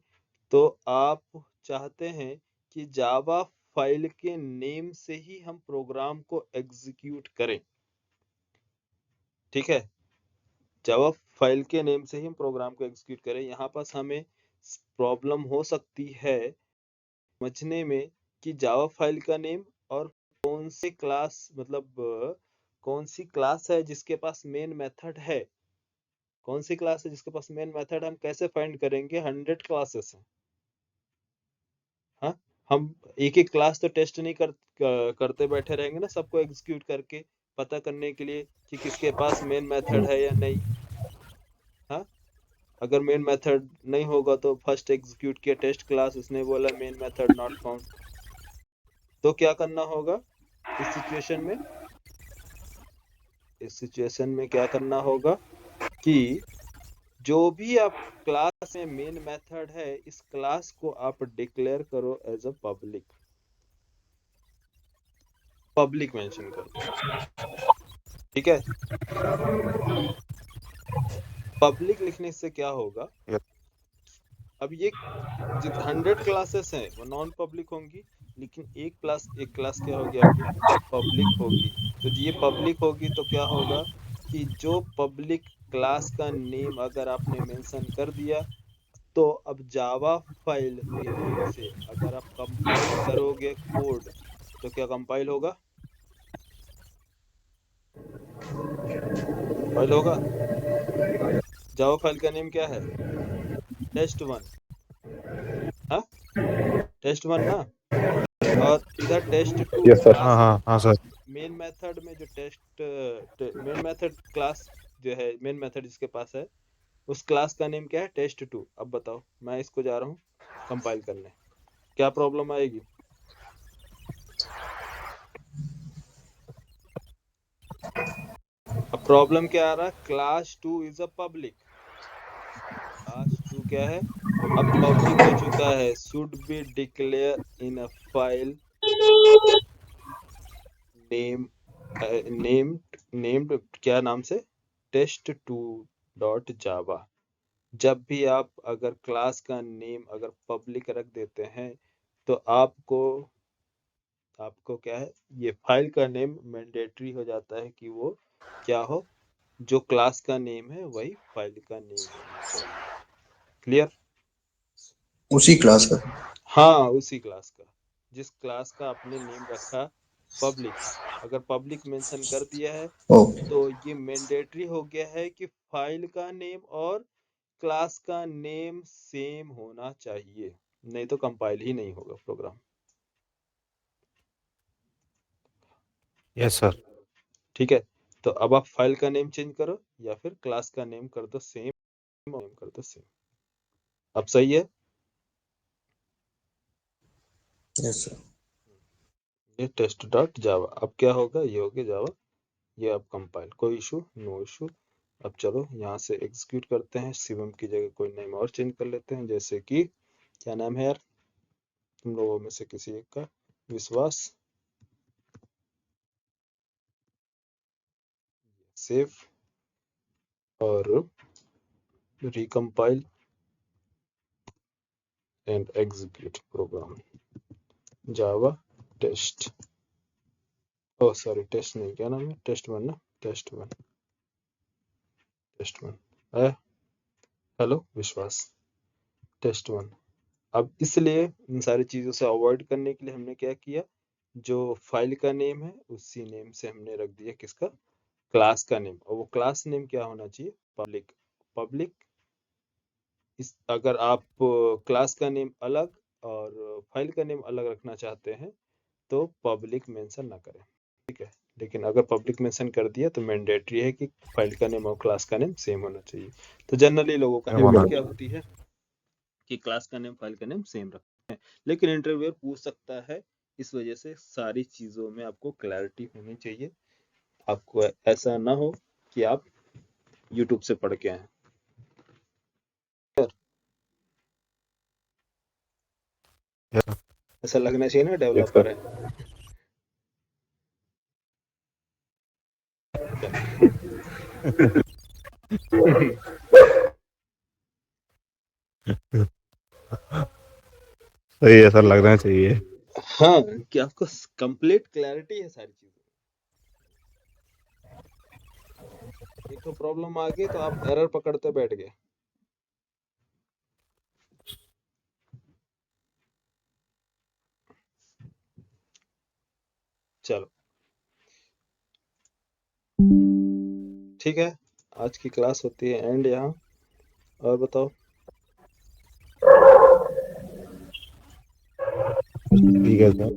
तो आप चाहते हैं कि जावा फाइल के नेम से ही हम प्रोग्राम को एग्जीक्यूट करें, ठीक है, जावा फाइल के नेम से ही हम प्रोग्राम को एग्जीक्यूट करें। यहाँ पास हमें प्रॉब्लम हो सकती है समझने में कि जावा फाइल का नेम और कौन से क्लास मतलब कौन सी क्लास है जिसके पास मेन मेथड है, कौन सी क्लास है जिसके पास मेन मेथड हम कैसे फाइंड करेंगे? 100 क्लासेस हैं, हाँ, हम एक एक क्लास तो टेस्ट नहीं करते बैठे रहेंगे ना, सबको एग्जीक्यूट करके पता करने के लिए कि किसके पास मेन मेथड है या नहीं, हाँ, अगर मेन मेथड नहीं होगा तो फर्स्ट एग्जीक्यूट किया टेस्ट क्लास, उसने बोला मेन मेथड नॉट फाउंड, तो क्या करना होगा इस सिचुएशन में क्या करना होगा कि जो भी आप क्लास में मेन मेथड है इस क्लास को आप डिक्लेयर करो एज अ पब्लिक मेंशन कर दो, ठीक है। पब्लिक लिखने से क्या होगा, Yes. अब ये 100 क्लासेस हैं वो नॉन पब्लिक होंगी, लेकिन एक क्लास क्या होगी आपकी पब्लिक होगी, तो ये पब्लिक होगी तो क्या होगा कि जो पब्लिक क्लास का नेम अगर आपने मेंशन कर दिया तो अब जावा फाइल के नेम से अगर आप कंपाइल करोगे कोड तो क्या कंपाइल होगा? कंपाइल होगा। जावा फाइल का नेम क्या है? test1, हाँ, test1 ना, और इधर test2 यस सर। हाँ क्लास हाँ हाँ सर। मेन मेथड में जो मेन मेथड क्लास जो है मेन मेथड जिसके पास है उस क्लास का नेम क्या है? test2। अब बताओ मैं इसको जा रहा हूँ कंपाइल करने, क्या प्रॉब्लम आएगी? अब प्रॉब्लम क्या आ रहा है? Class 2 is a public, class 2 क्या है? अब पब्लिक हो चुका है, should be declare in a file name named क्या नाम से? test2.java। जब भी आप अगर क्लास का नेम अगर पब्लिक रख देते हैं तो आपको क्या है, ये फाइल का नेम मैंडेटरी हो जाता है कि वो क्या हो, जो क्लास का नेम है वही फाइल का नेम होना चाहिए। क्लियर? उसी क्लास का। हाँ, उसी क्लास का, जिस क्लास का आपने नेम रखा पब्लिक, अगर पब्लिक मेंशन कर दिया है ओके। तो ये मैंडेटरी हो गया है कि फाइल का नेम और क्लास का नेम सेम होना चाहिए, नहीं तो कंपाइल ही नहीं होगा प्रोग्राम। Yes sir. ठीक है, तो अब आप फाइल का नेम चेंज करो या फिर क्लास का नेम कर दो सेम। अब सही है? Yes sir. ये test.java, अब क्या होगा, ये हो गया जावा, ये अब कंपाइल, कोई इशू? No issue. अब चलो यहाँ से एग्जीक्यूट करते हैं, शिवम की जगह कोई नेम और चेंज कर लेते हैं, जैसे कि क्या नाम है यार तुम लोगों में से किसी एक का? विश्वास। सेव और recompile and execute program Java test, oh sorry test नहीं, क्या नाम है, test1 ना, test1 है, हेलो विश्वास, test1। अब इसलिए इन सारी चीजों से अवॉइड करने के लिए हमने क्या किया, जो फाइल का नेम है उसी नेम से हमने रख दिया किसका, क्लास का नेम, और वो क्लास नेम क्या होना चाहिए, पब्लिक। इस अगर आप क्लास का नेम अलग और फाइल का नेम अलग रखना चाहते हैं तो पब्लिक मेंशन ना करें, ठीक है, लेकिन अगर पब्लिक मेंशन कर दिया तो मैंडेटरी है कि फाइल का नेम और क्लास का नेम सेम होना चाहिए। तो जनरली लोगों का हैबिट क्या होती है कि क्लास का नेम फाइल का नेम सेम रखते हैं, लेकिन इंटरव्यूअर पूछ सकता है, इस वजह से सारी चीजों में आपको क्लैरिटी होनी चाहिए, आपको ऐसा ना हो कि आप यूट्यूब से पढ़ के आए। ऐसा लगना चाहिए ना डेवलपर है। सही है सर, लगना चाहिए। हाँ, कि आपको कंप्लीट क्लैरिटी है सारी चीजें। एक तो प्रॉब्लम आ गई तो आप एरर पकड़ते बैठ गए। चलो ठीक है, आज की क्लास होती है एंड यहाँ। और बताओ। ठीक है सर।